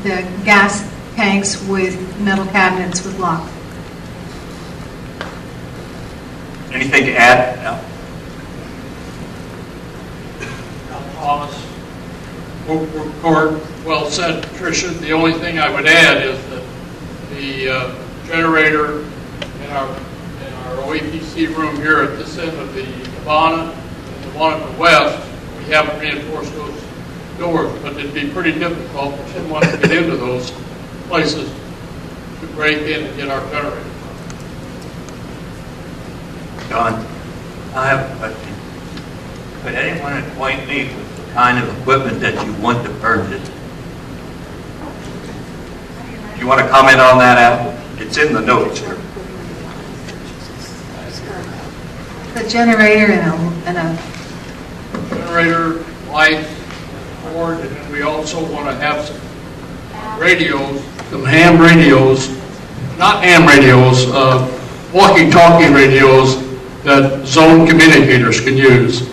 [SPEAKER 8] the gas tanks with metal cabinets with locks.
[SPEAKER 3] Anything to add, Al?
[SPEAKER 15] Thomas. Well said, Tricia. The only thing I would add is that the generator in our OEPC room here at this end of the cabana and the one at the west, we haven't reinforced those doors, but it'd be pretty difficult for someone to get into those places to break in and get our generator.
[SPEAKER 3] John?
[SPEAKER 9] I have a question. Could anyone acquaint me with the kind of equipment that you want to purchase?
[SPEAKER 3] Do you want to comment on that, Al? It's in the notes here.
[SPEAKER 8] The generator and a
[SPEAKER 15] Generator, light, board, and then we also want to have some radios, some ham radios, not ham radios, walkie-talkie radios that zone communicators can use.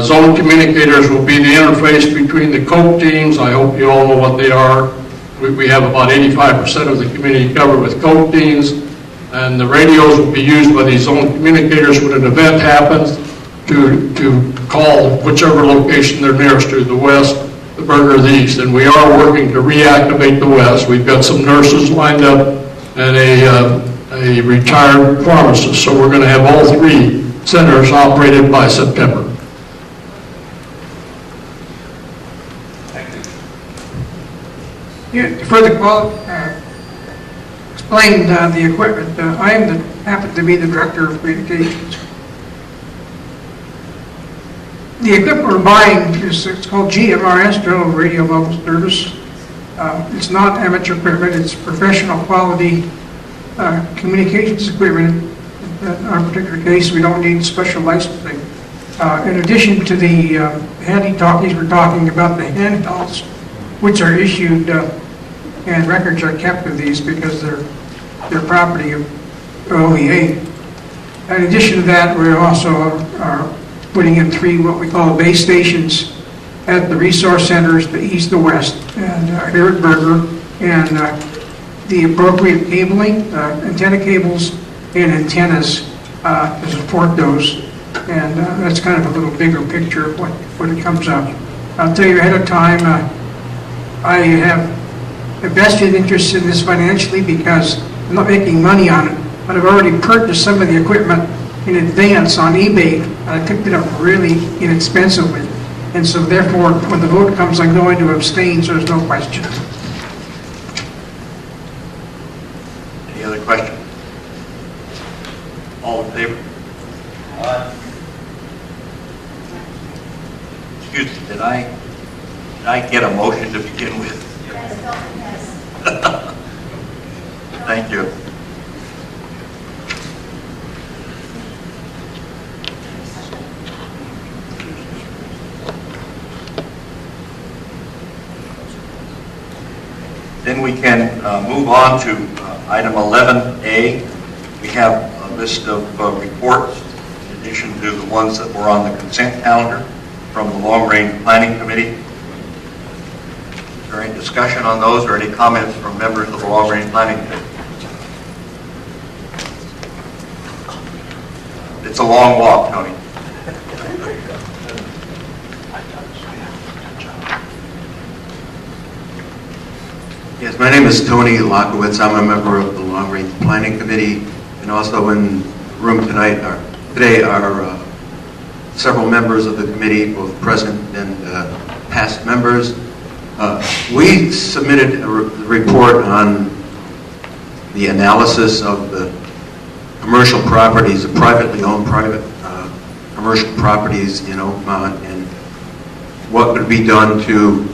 [SPEAKER 15] Zone communicators will be the interface between the COPE teams. I hope you all know what they are. We have about 85% of the community covered with COPE teams, and the radios will be used by these zone communicators when an event happens to call whichever location they're nearest to, the west, the burger, the east. And we are working to reactivate the west. We've got some nurses lined up and a retired pharmacist, so we're going to have all three centers operated by September.
[SPEAKER 2] Yeah, to further explain the equipment, I happen to be the director of communications. The equipment we're buying it's called GMRS, General Radio Mobile Service. It's not amateur equipment, it's professional quality communications equipment. In our particular case, we don't need special licensing. In addition to the handy-talkies, we're talking about the handhelds, which are issued and records are kept of these because they're property of OVA. In addition to that, we also are putting in 3 what we call base stations at the resource centers, the east, the west, and here at Berger, and the appropriate cabling, antenna cables, and antennas to support those. And that's kind of a little bigger picture of what it comes up. I'll tell you ahead of time, I have a vested interest in this financially because I'm not making money on it, but I've already purchased some of the equipment in advance on eBay, and I picked it up really inexpensively. And so therefore, when the vote comes, I'm going to abstain, so there's no question.
[SPEAKER 3] Any other questions? All in favor? Excuse me, did I get a motion to begin with?
[SPEAKER 14] Yes.
[SPEAKER 3] Thank you. then we can move on to item 11A. We have a list of reports in addition to the ones that were on the consent calendar from the Long Range Planning Committee. Is there any discussion on those or any comments from members of the Long Range Planning Committee? It's a long walk, Tony.
[SPEAKER 17] Yes, my name is Tony Lockowitz. I'm a member of the Long Range Planning Committee, and also in the room today are several members of the committee, both present and past members. We submitted a report on the analysis of the commercial properties, the privately owned commercial properties in Oakmont, and what could be done to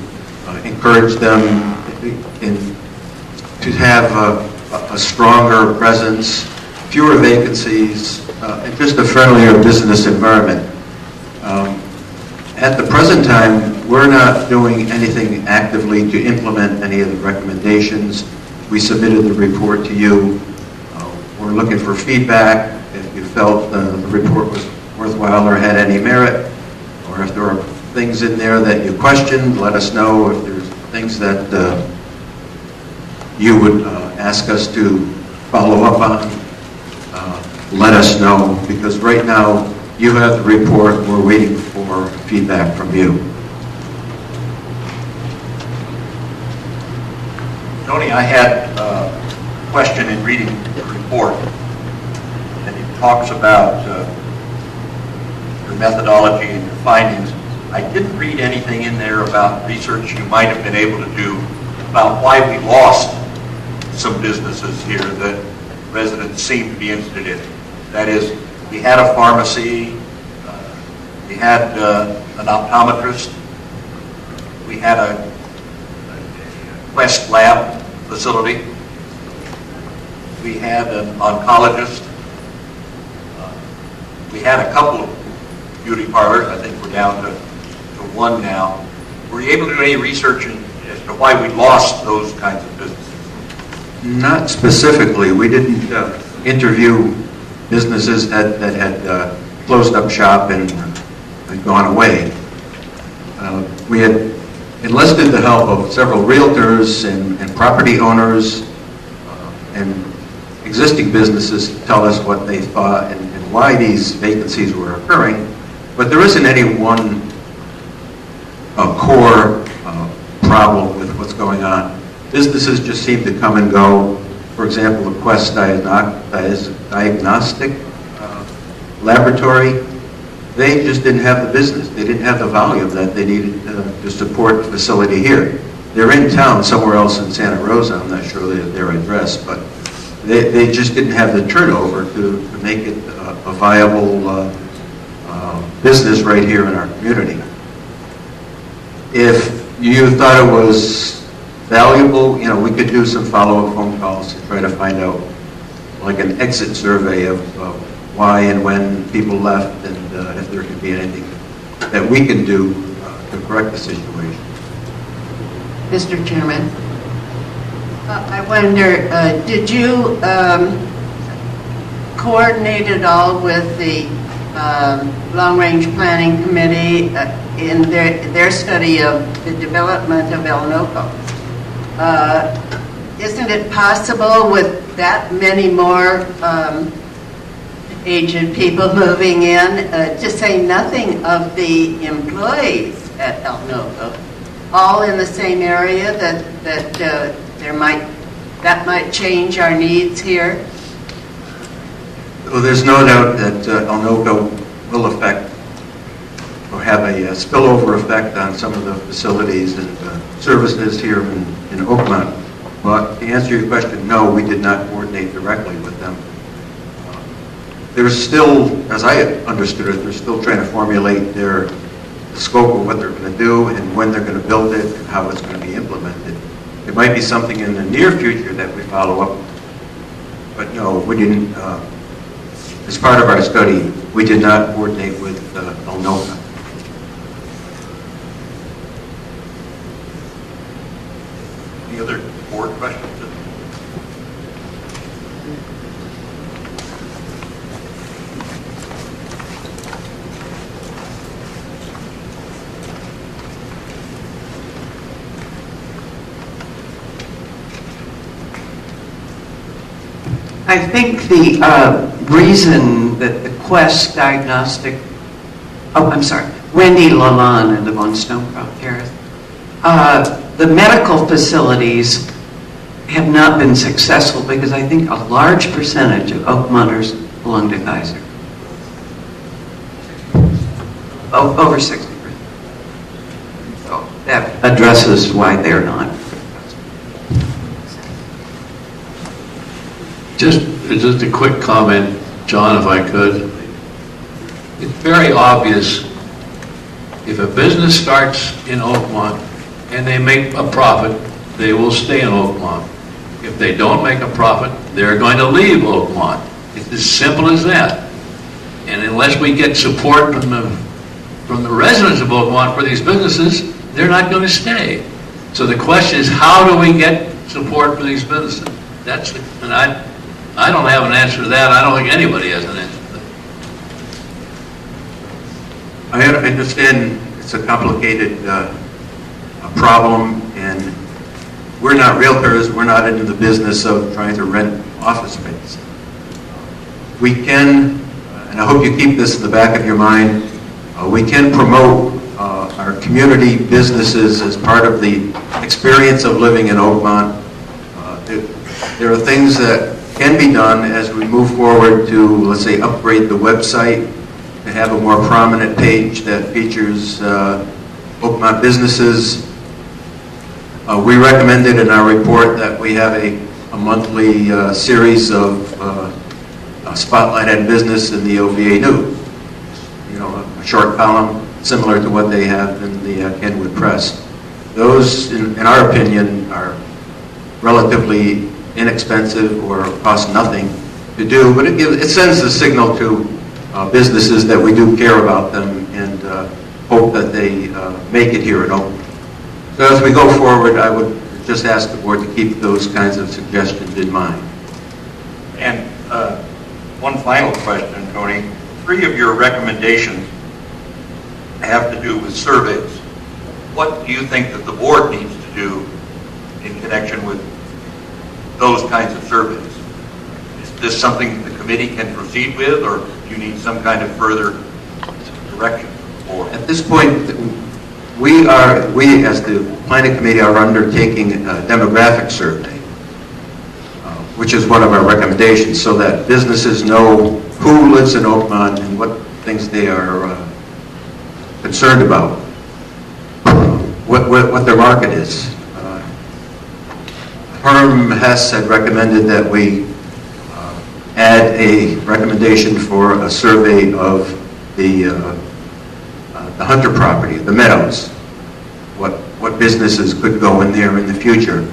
[SPEAKER 17] encourage them to have a stronger presence, fewer vacancies, and just a friendlier business environment. At the present time, we're not doing anything actively to implement any of the recommendations. We submitted the report to you. We're looking for feedback if you felt the report was worthwhile or had any merit, or if there are things in there that you questioned, let us know. If there's things that you would ask us to follow up on, let us know, because right now you have the report. We're waiting for feedback from you.
[SPEAKER 3] Tony, I had a question in reading the report, and it talks about your methodology and your findings. I didn't read anything in there about research you might have been able to do about why we lost some businesses here that residents seem to be interested in. That is, we had a pharmacy, we had an optometrist, we had a Quest Lab facility, we had an oncologist, we had a couple of beauty parlors. I think we're down to one now. Were you able to do any research as to why we lost those kinds of businesses?
[SPEAKER 17] Not specifically. We didn't interview businesses that had closed up shop and gone away. We had enlisted the help of several realtors and property owners and existing businesses to tell us what they thought and why these vacancies were occurring. But there isn't any one core problem with what's going on. Businesses just seem to come and go. For example, the Quest Diagnostic Laboratory, they just didn't have the business. They didn't have the volume that they needed to support the facility here. They're in town somewhere else in Santa Rosa. I'm not sure their address, but they just didn't have the turnover to make it a viable business right here in our community. If you thought it was valuable, we could do some follow-up phone calls to try to find out, like an exit survey of why and when people left, and if there could be anything that we can do to correct the situation.
[SPEAKER 12] Mr. Chairman, I wonder, did you coordinate at all with the Long Range Planning Committee in their study of the development of El Noco? Isn't it possible with that many more aged people moving in, to say nothing of the employees at El Noco, all in the same area, that might change our needs here?
[SPEAKER 17] Well, there's no doubt that El Noco will affect or have a spillover effect on some of the facilities and services here in Oakmont. But to answer your question, no, we did not coordinate directly with them. There's still, as I understood it, they're still trying to formulate the scope of what they're going to do and when they're going to build it and how it's going to be implemented. It might be something in the near future that we follow up, but no, we didn't. As part of our study, we did not coordinate with El Noco.
[SPEAKER 3] Any other board questions?
[SPEAKER 18] I think the reason that the Quest Diagnostic, Wendy Lalonde and the Von Stonecroft Terrace, the medical facilities have not been successful because I think a large percentage of Oakmonters belong to Kaiser. Over 60%. So that addresses why they're not.
[SPEAKER 4] Just a quick comment, John, if I could. It's very obvious if a business starts in Oakmont and they make a profit, they will stay in Oakmont. If they don't make a profit, they're going to leave Oakmont. It's as simple as that. And unless we get support from the residents of Oakmont for these businesses, they're not going to stay. So the question is, how do we get support for these businesses? And I don't have an answer to that. I don't think anybody has an answer to that.
[SPEAKER 17] I understand it's a complicated problem, and we're not realtors. We're not into the business of trying to rent office space. We can, and I hope you keep this in the back of your mind, we can promote our community businesses as part of the experience of living in Oakmont. There are things that can be done as we move forward to, let's say, upgrade the website, to have a more prominent page that features Oakmont businesses. We recommended in our report that we have a monthly series of Spotlight on Business in the OVA News. You know, a short column similar to what they have in the Kenwood Press. Those, in our opinion, are relatively inexpensive or cost nothing to do, but it sends a signal to businesses that we do care about them and hope that they make it here at Oakland. So as we go forward, I would just ask the board to keep those kinds of suggestions in mind.
[SPEAKER 3] And one final question, Tony. 3 of your recommendations have to do with surveys. What do you think that the board needs to do in connection with those kinds of surveys? Is this something the committee can proceed with, or do you need some kind of further direction?
[SPEAKER 17] At this point, we as the planning committee are undertaking a demographic survey, which is one of our recommendations, so that businesses know who lives in Oakmont and what things they are concerned about, what their market is. Herm Hess had recommended that we add a recommendation for a survey of the Hunter property, the Meadows, what businesses could go in there in the future.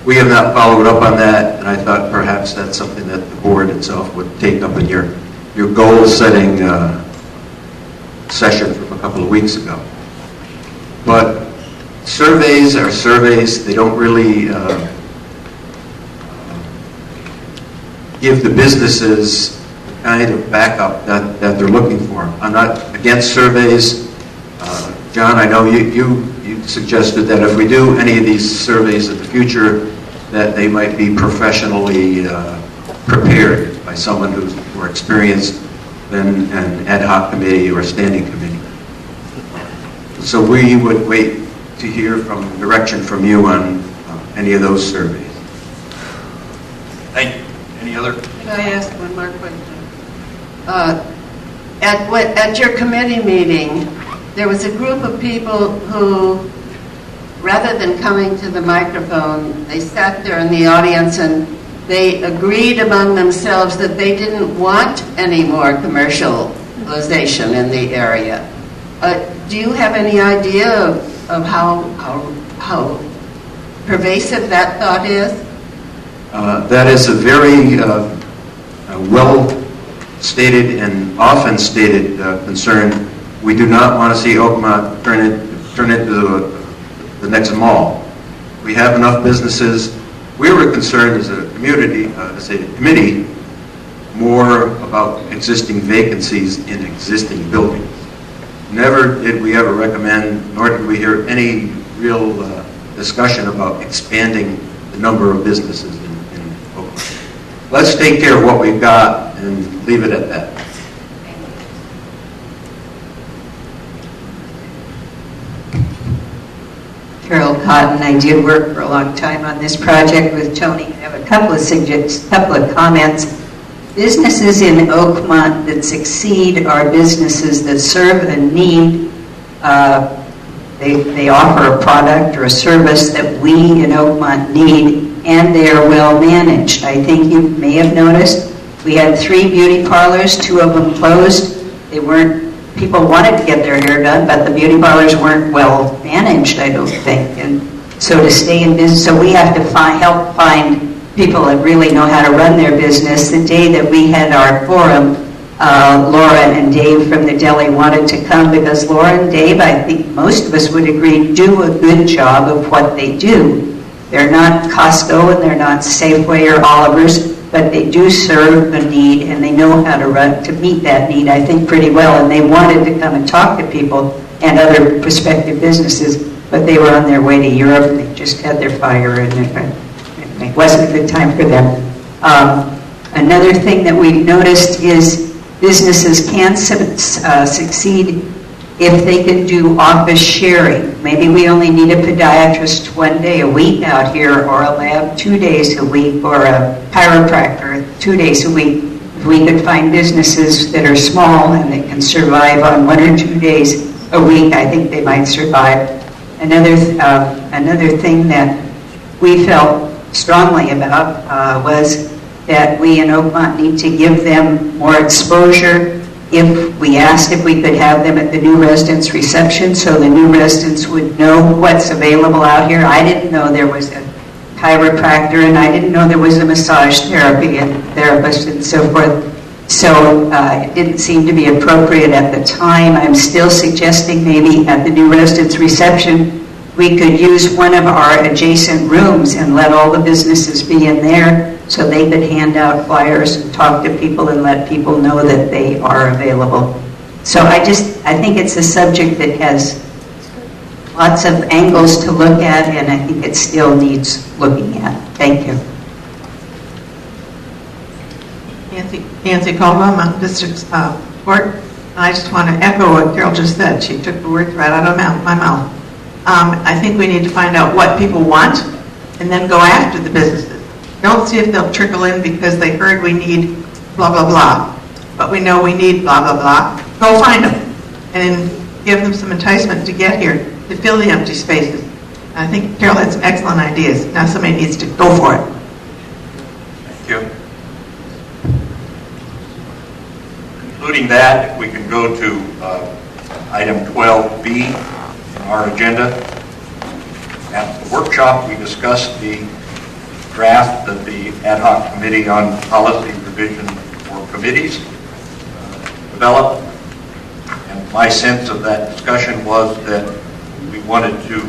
[SPEAKER 17] We have not followed up on that, and I thought perhaps that's something that the board itself would take up in your goal-setting session from a couple of weeks ago. But surveys are surveys. They don't really give the businesses the kind of backup that they're looking for. I'm not against surveys. John, I know you suggested that if we do any of these surveys in the future, that they might be professionally prepared by someone who's more experienced than an ad hoc committee or a standing committee. So we would wait to hear from direction from you on any of those surveys.
[SPEAKER 3] Thank you. Any other?
[SPEAKER 12] Can I ask one more question? At your committee meeting, there was a group of people who, rather than coming to the microphone, they sat there in the audience and they agreed among themselves that they didn't want any more commercialization in the area. Do you have any idea of how pervasive that thought is?
[SPEAKER 17] That is a very well-stated and often stated concern. We do not want to see Oakmont turn into the next mall. We have enough businesses. We were concerned as a committee, more about existing vacancies in existing buildings. Never did we ever recommend, nor did we hear any real discussion about expanding the number of businesses in Oakland.
[SPEAKER 16] let's take care of what we've got and leave it at that.
[SPEAKER 13] Carol Cotton. I did work for a long time on this project with Tony. I have a couple of comments. Businesses in Oakmont that succeed are businesses that serve a need. They offer a product or a service that we in Oakmont need, and they are well managed. I think you may have noticed we had 3 beauty parlors, 2 of them closed. People wanted to get their hair done, but the beauty parlors weren't well managed, I don't think. And so to stay in business, so we have to help find people that really know how to run their business. The day that we had our forum, Laura and Dave from the deli wanted to come because Laura and Dave, I think most of us would agree, do a good job of what they do. They're not Costco and they're not Safeway or Oliver's, but they do serve a need and they know how to meet that need, I think, pretty well. And they wanted to come and talk to people and other prospective businesses, but they were on their way to Europe and they just had their fire and it wasn't a good time for them. Another thing that we've noticed is businesses can succeed if they can do office sharing. Maybe we only need a podiatrist 1 day a week out here, or a lab 2 days a week, or a chiropractor 2 days a week. If we could find businesses that are small and that can survive on 1 or 2 days a week, I think they might survive. Another thing that we felt strongly about was that we in Oakmont need to give them more exposure. If we asked if we could have them at the new residence reception so the new residents would know what's available out here. I didn't know there was a chiropractor and I didn't know there was a massage therapy and therapist and so forth. So it didn't seem to be appropriate at the time. I'm still suggesting maybe at the new residence reception we could use one of our adjacent rooms and let all the businesses be in there so they could hand out flyers and talk to people and let people know that they are available. So I think it's a subject that has lots of angles to look at, and I think it still needs looking at. Thank you.
[SPEAKER 6] Nancy Caldwell, Mountain District's Court. I just want to echo what Carol just said. She took the words right out of my mouth. I think we need to find out what people want and then go after the businesses. Don't see if they'll trickle in because they heard we need blah, blah, blah. But we know we need blah, blah, blah. Go find them and give them some enticement to get here, to fill the empty spaces. And I think Carol had some excellent ideas. Now somebody needs to go for it.
[SPEAKER 3] Thank you. Concluding that, if we can go to item 12B in our agenda. At the workshop, we discussed the draft that the ad hoc committee on policy revision for committees developed. And my sense of that discussion was that we wanted to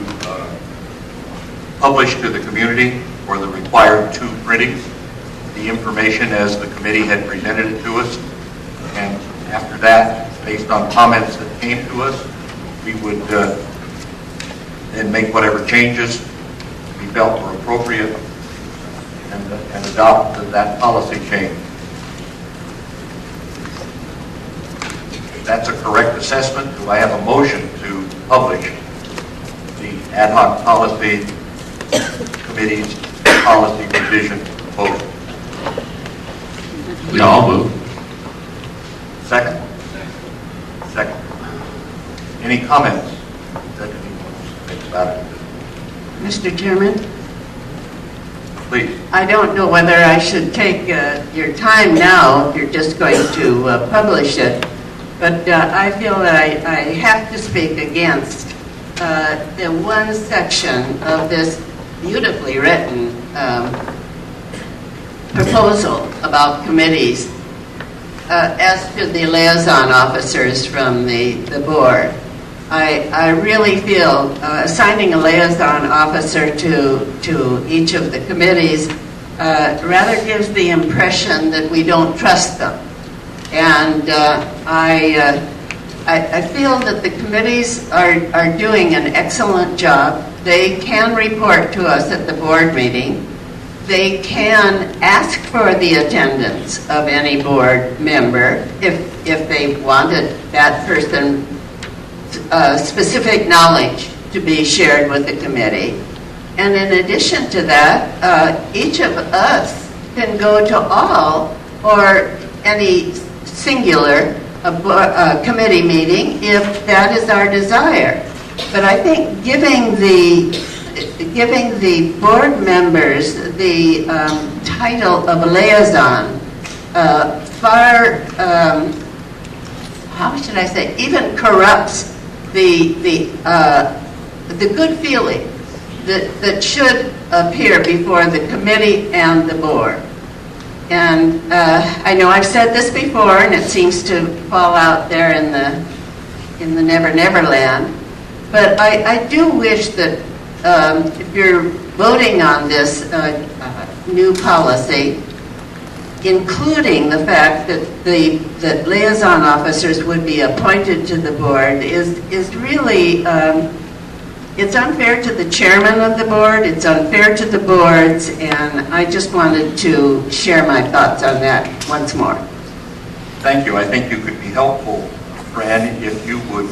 [SPEAKER 3] publish to the community for the required 2 printings the information as the committee had presented it to us. And after that, based on comments that came to us, we would then make whatever changes we felt were appropriate and adopt that policy change. If that's a correct assessment, do I have a motion to publish the ad hoc policy committee's policy revision proposal?
[SPEAKER 4] We all move.
[SPEAKER 3] Second? Second. Any comments that anyone wants to make about it?
[SPEAKER 18] Mr. Chairman?
[SPEAKER 3] Please.
[SPEAKER 18] I don't know whether I should take your time now if you're just going to publish it, but I feel that I have to speak against the one section of this beautifully written proposal about committees as to the liaison officers from the board. I really feel assigning a liaison officer to each of the committees rather gives the impression that we don't trust them. And I feel that the committees are doing an excellent job. They can report to us at the board meeting. they can ask for the attendance of any board member if they wanted that person specific knowledge to be shared with the committee. And in addition to that, each of us can go to all or any singular committee meeting if that is our desire. But I think giving the board members the title of liaison far, how should I say, even corrupts the good feeling that should appear before the committee and the board. And I know I've said this before, and it seems to fall out there in the Never Never Land. But I do wish that if you're voting on this new policy, including the fact that liaison officers would be appointed to the board is really, it's unfair to the chairman of the board, it's unfair to the boards, and I just wanted to share my thoughts on that once more.
[SPEAKER 3] Thank you. I think you could be helpful, Fran, if you would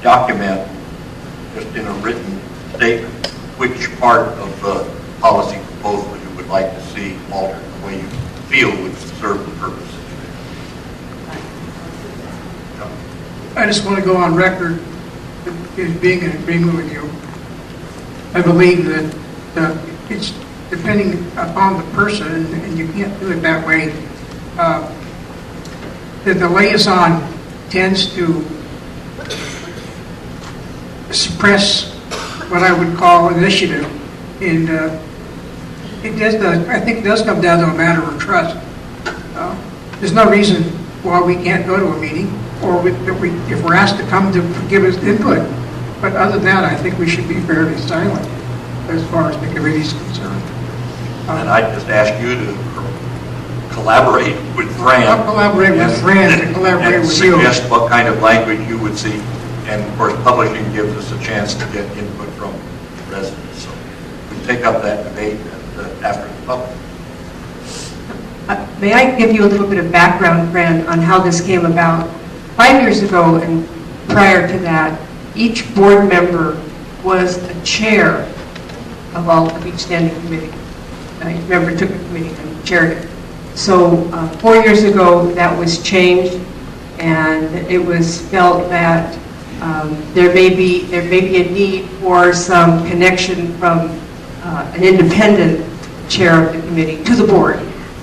[SPEAKER 3] document, just in a written statement, which part of the policy proposal you would like to see altered the way you feel would serve the purpose.
[SPEAKER 2] I just want to go on record as being in agreement with you. I believe that it's depending upon the person, and you can't do it that way, that the liaison tends to suppress what I would call initiative, and I think it does come down to a matter of trust. There's no reason why we can't go to a meeting, or if we're asked to come to give us input. But other than that, I think we should be fairly silent as far as the committee is concerned.
[SPEAKER 3] And I'd just ask you to collaborate with Fran.
[SPEAKER 2] I'll collaborate with Fran to collaborate with you.
[SPEAKER 3] Suggest what kind of language you would see. And of course, publishing gives us a chance to get input from residents. So we take up that debate after the public.
[SPEAKER 12] May I give you a little bit of background, Fran, on how this came about? 5 years ago and prior to that, each board member was a chair of each standing committee. Each member took a committee and chaired it. So 4 years ago, that was changed, and it was felt that there may be a need for some connection from an independent chair of the committee to the board.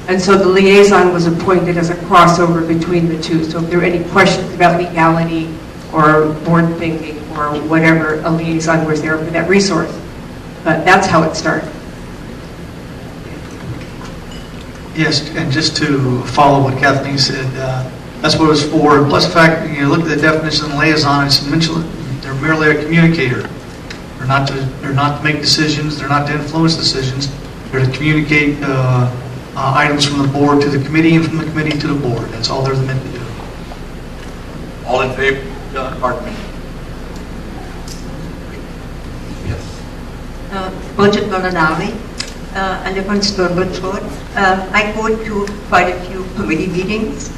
[SPEAKER 12] And so the liaison was appointed as a crossover between the two. So if there were any questions about legality or board thinking or whatever, a liaison was there for that resource. But that's how it started.
[SPEAKER 7] Yes, and just to follow what Kathleen said, that's what it was for. Plus the fact, you look at the definition of liaison, it's mentioned they're merely a communicator. They're not to make decisions. They're not to influence decisions. They're to communicate items from the board to the committee and from the committee to the board. That's all they're meant to do.
[SPEAKER 3] All in favor? Pardon me. Yes.
[SPEAKER 19] Budget Malanavi, I live on Sturbridge Road. I go to quite a few committee meetings,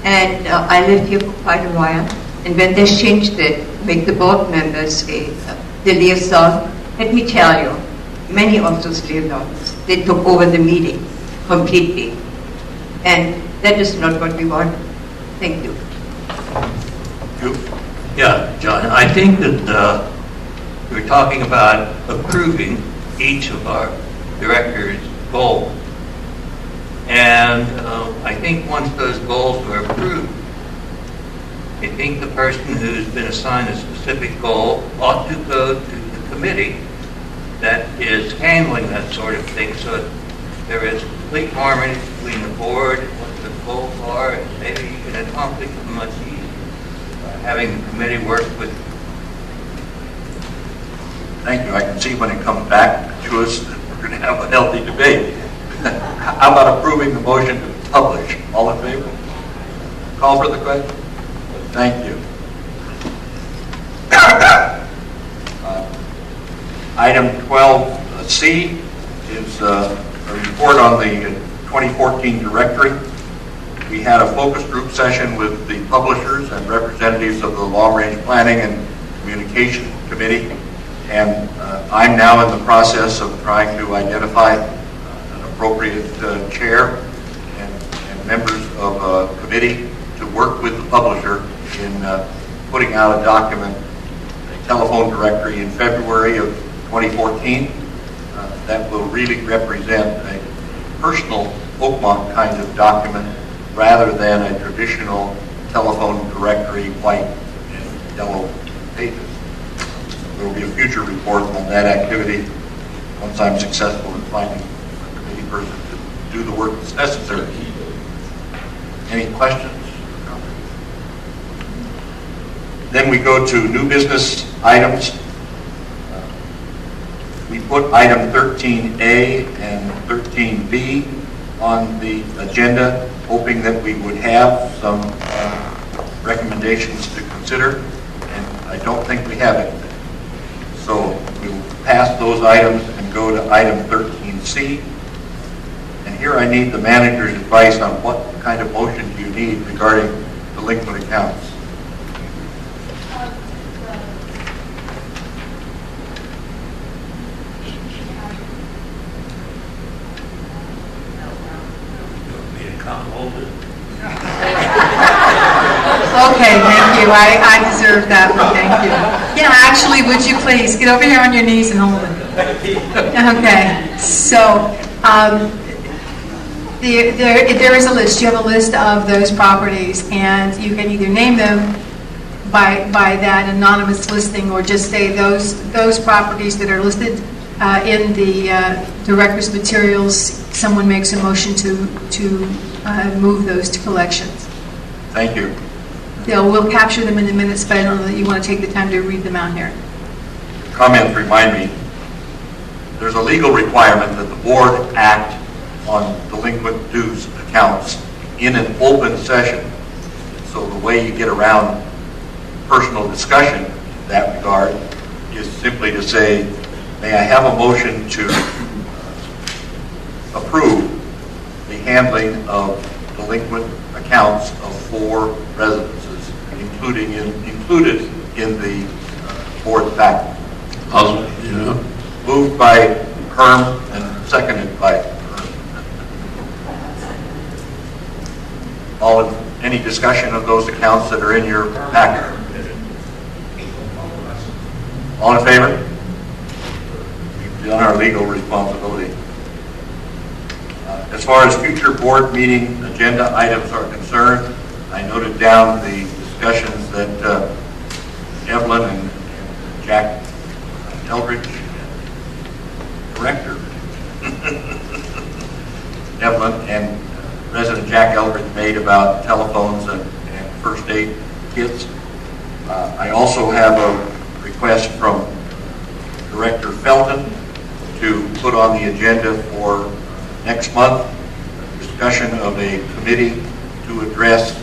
[SPEAKER 19] and I lived here for quite a while. And when they changed it, make the board members the liaison, let me tell you, many of those liaisons, they took over the meeting completely. And that is not what we want. Thank you.
[SPEAKER 9] Yeah, John, I think that we're talking about approving each of our directors' goals. And I think once those goals are approved, I think the person who's been assigned a specific goal ought to go to the committee that is handling that sort of thing, so that there is complete harmony between the board and what the goals are, and maybe you can accomplish them much easier by having the committee work with you.
[SPEAKER 3] Thank you. I can see when it comes back to us that we're going to have a healthy debate. How about approving the motion to publish? All in favor? Call for the question? Thank you. Item 12C is a report on the 2014 directory. We had a focus group session with the publishers and representatives of the Long Range Planning and Communication Committee, and I'm now in the process of trying to identify an appropriate chair and members of a committee to work with the publisher in putting out a document, a telephone directory in February of 2014 that will really represent a personal Oakmont kind of document rather than a traditional telephone directory, white and yellow pages. There will be a future report on that activity once I'm successful in finding a committee person to do the work that's necessary. Any questions? Then we go to new business items. We put item 13A and 13B on the agenda, hoping that we would have some recommendations to consider, and I don't think we have anything. So we'll pass those items and go to item 13C. And here I need the manager's advice on what kind of motion do you need regarding delinquent accounts.
[SPEAKER 8] Okay, thank you. I deserve that one, thank you. Yeah, actually, would you please get over here on your knees and hold it? Okay, so there is a list. You have a list of those properties, and you can either name them by that anonymous listing, or just say those properties that are listed in the director's materials. Someone makes a motion to move those to collections.
[SPEAKER 3] Thank you.
[SPEAKER 8] We'll capture them in the minutes, but I don't know that you want to take the time to read them out here.
[SPEAKER 3] Comments remind me, there's a legal requirement that the board act on delinquent dues accounts in an open session. So the way you get around personal discussion in that regard is simply to say, may I have a motion to approve the handling of delinquent accounts of 4 residences, included in the board packet. Moved by Herm and seconded by Herm. Any discussion of those accounts that are in your packet? All in favor? We've done our legal responsibility. As far as future board meeting agenda items are concerned, I noted down the discussions that Evelyn and Jack Eldridge, Director Evelyn and Resident Jack Eldridge made about telephones and first aid kits. I also have a request from Director Felton to put on the agenda for next month discussion of a committee to address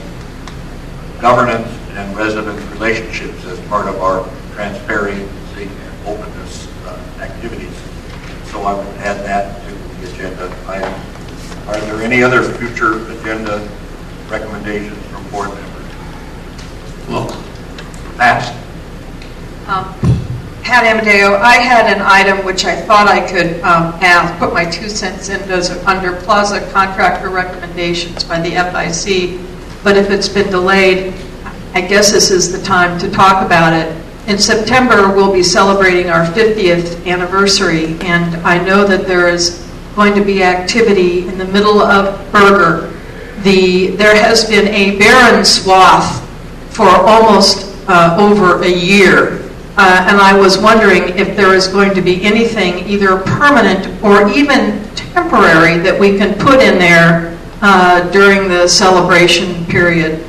[SPEAKER 3] governance and resident relationships as part of our transparency and openness activities. So I will add that to the agenda item. Are there any other future agenda recommendations from board members? Well, Pat?
[SPEAKER 11] Pat Amadeo, I had an item which I thought I could put my 2 cents in under Plaza Contractor Recommendations by the FIC, but if it's been delayed, I guess this is the time to talk about it. In September, we'll be celebrating our 50th anniversary, and I know that there is going to be activity in the middle of Berger. There has been a barren swath for almost over a year. And I was wondering if there is going to be anything either permanent or even temporary that we can put in there during the celebration period,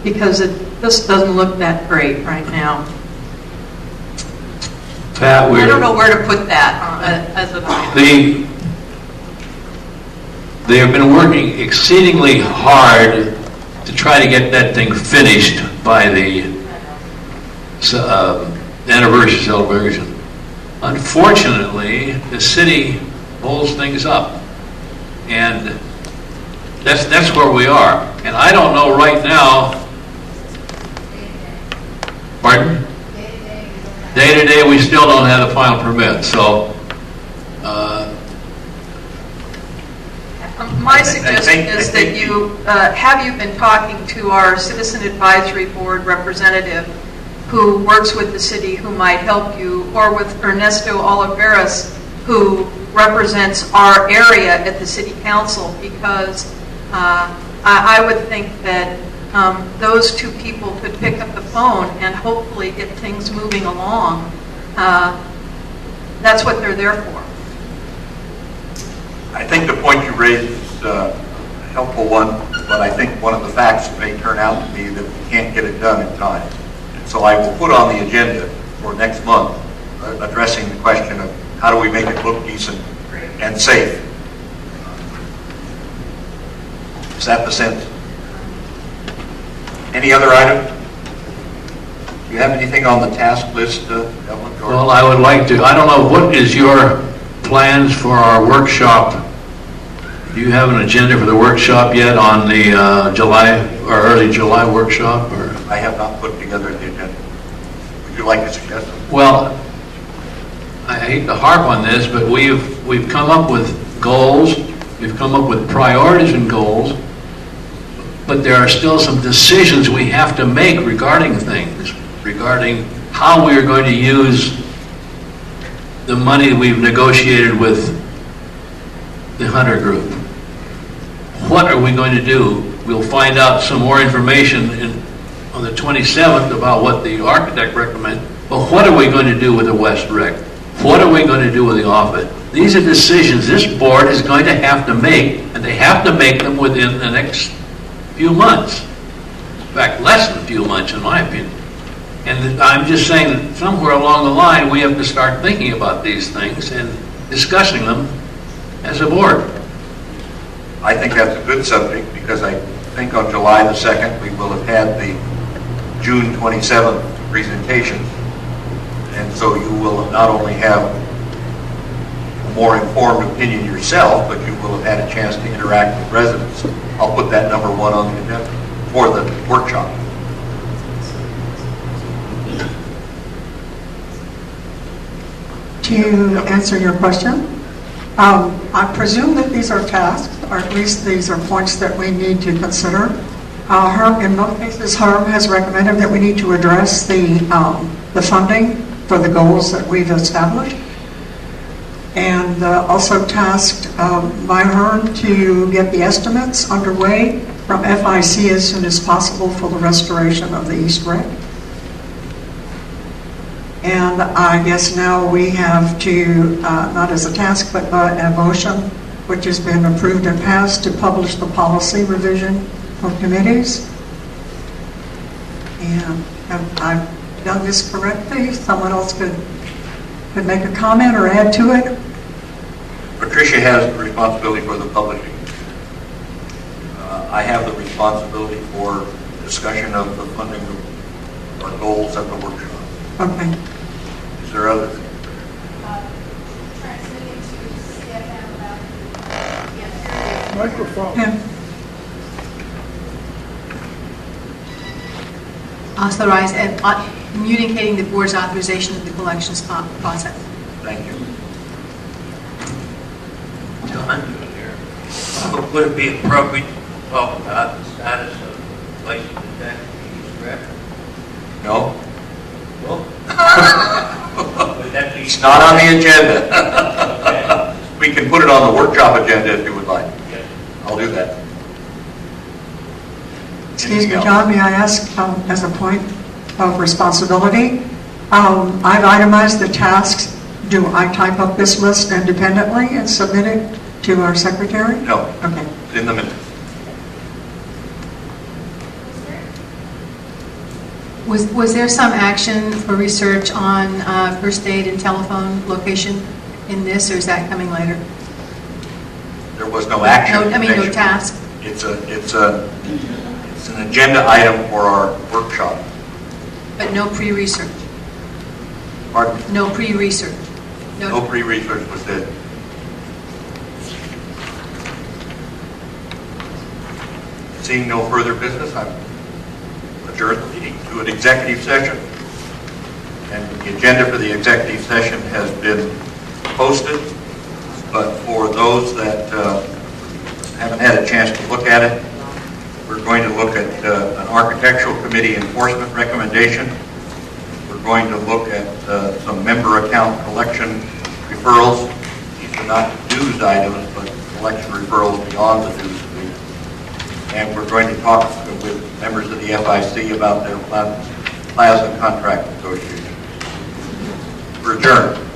[SPEAKER 11] because it just doesn't look that great right now.
[SPEAKER 4] Pat,
[SPEAKER 11] I don't know where to put that as an item.
[SPEAKER 4] They have been working exceedingly hard to try to get that thing finished by the anniversary celebration. Unfortunately, the city holds things up. And that's where we are. And I don't know right now. Pardon? Day to day, we still don't have the final permit. So,
[SPEAKER 11] my suggestion is that you have you been talking to our Citizen Advisory Board representative who works with the city, who might help you, or with Ernesto Oliveras, who represents our area at the City Council, because I would think that those two people could pick up the phone and hopefully get things moving along. That's what they're there for.
[SPEAKER 3] I think the point you raised is a helpful one, but I think one of the facts may turn out to be that we can't get it done in time. And so I will put on the agenda for next month addressing the question of how do we make it look decent and safe. Is that the sense? Any other item? Do you have anything on the task list, Ellen?
[SPEAKER 4] Well, I would like to. I don't know, what is your plans for our workshop? Do you have an agenda for the workshop yet on the July or early July workshop? Or?
[SPEAKER 3] I have not put together the agenda. Would you like to suggest it?
[SPEAKER 4] Well, I hate to harp on this, but we've come up with goals. We've come up with priorities and goals. But there are still some decisions we have to make regarding things, regarding how we are going to use the money we've negotiated with the Hunter Group. What are we going to do? We'll find out some more information on the 27th about what the architect recommends, but what are we going to do with the West Rec? What are we going to do with the office? These are decisions this board is going to have to make, and they have to make them within the next few months. In fact, less than a few months, in my opinion. And I'm just saying that somewhere along the line, we have to start thinking about these things and discussing them as a board.
[SPEAKER 3] I think that's a good subject because I think on July the 2nd, we will have had the June 27th presentation. And so you will not only have a more informed opinion yourself, but you will have had a chance to interact with residents. I'll put that number one on the agenda for the workshop.
[SPEAKER 1] To answer your question, I presume that these are tasks, or at least these are points that we need to consider. In most cases, Herm has recommended that we need to address the funding for the goals that we've established, and also tasked by Herm to get the estimates underway from FIC as soon as possible for the restoration of the East Rec. And I guess now we have to, not as a task, but a motion, which has been approved and passed, to publish the policy revision for committees. And have I done this correctly? Someone else could make a comment or add to it?
[SPEAKER 3] Patricia has the responsibility for the publishing. I have the responsibility for discussion of the funding of our goals at the workshop.
[SPEAKER 1] Okay.
[SPEAKER 3] Is there other?
[SPEAKER 2] Microphone.
[SPEAKER 1] Yeah.
[SPEAKER 8] Authorize and communicating the board's authorization of the collections process.
[SPEAKER 3] Thank you.
[SPEAKER 9] John, would it be appropriate to talk about the status of placing the deck in the East Rec?
[SPEAKER 3] No?
[SPEAKER 9] Well, would that be...
[SPEAKER 3] It's not on the agenda. Okay. We can put it on the workshop agenda if you would like.
[SPEAKER 9] Yes.
[SPEAKER 3] I'll do that.
[SPEAKER 1] Excuse me, John, may I ask, as a point of responsibility, I've itemized the tasks. Do I type up this list independently and submit it to our secretary?
[SPEAKER 3] No.
[SPEAKER 1] Okay.
[SPEAKER 3] In the minutes.
[SPEAKER 8] Was there some action for research on first aid and telephone location in this, or is that coming later?
[SPEAKER 3] There was no action.
[SPEAKER 8] No task.
[SPEAKER 3] It's an agenda item for our workshop.
[SPEAKER 8] But no pre-research?
[SPEAKER 3] Pardon?
[SPEAKER 8] No pre-research?
[SPEAKER 3] No pre-research was did. Seeing no further business, I'm adjourned the meeting to an executive session. And the agenda for the executive session has been posted, but for those that haven't had a chance to look at it, we're going to look at an architectural committee enforcement recommendation. We're going to look at some member account collection referrals. These are not dues items, but collection referrals beyond the dues fee. And we're going to talk with members of the FIC about their plaza contract negotiations. We're adjourned.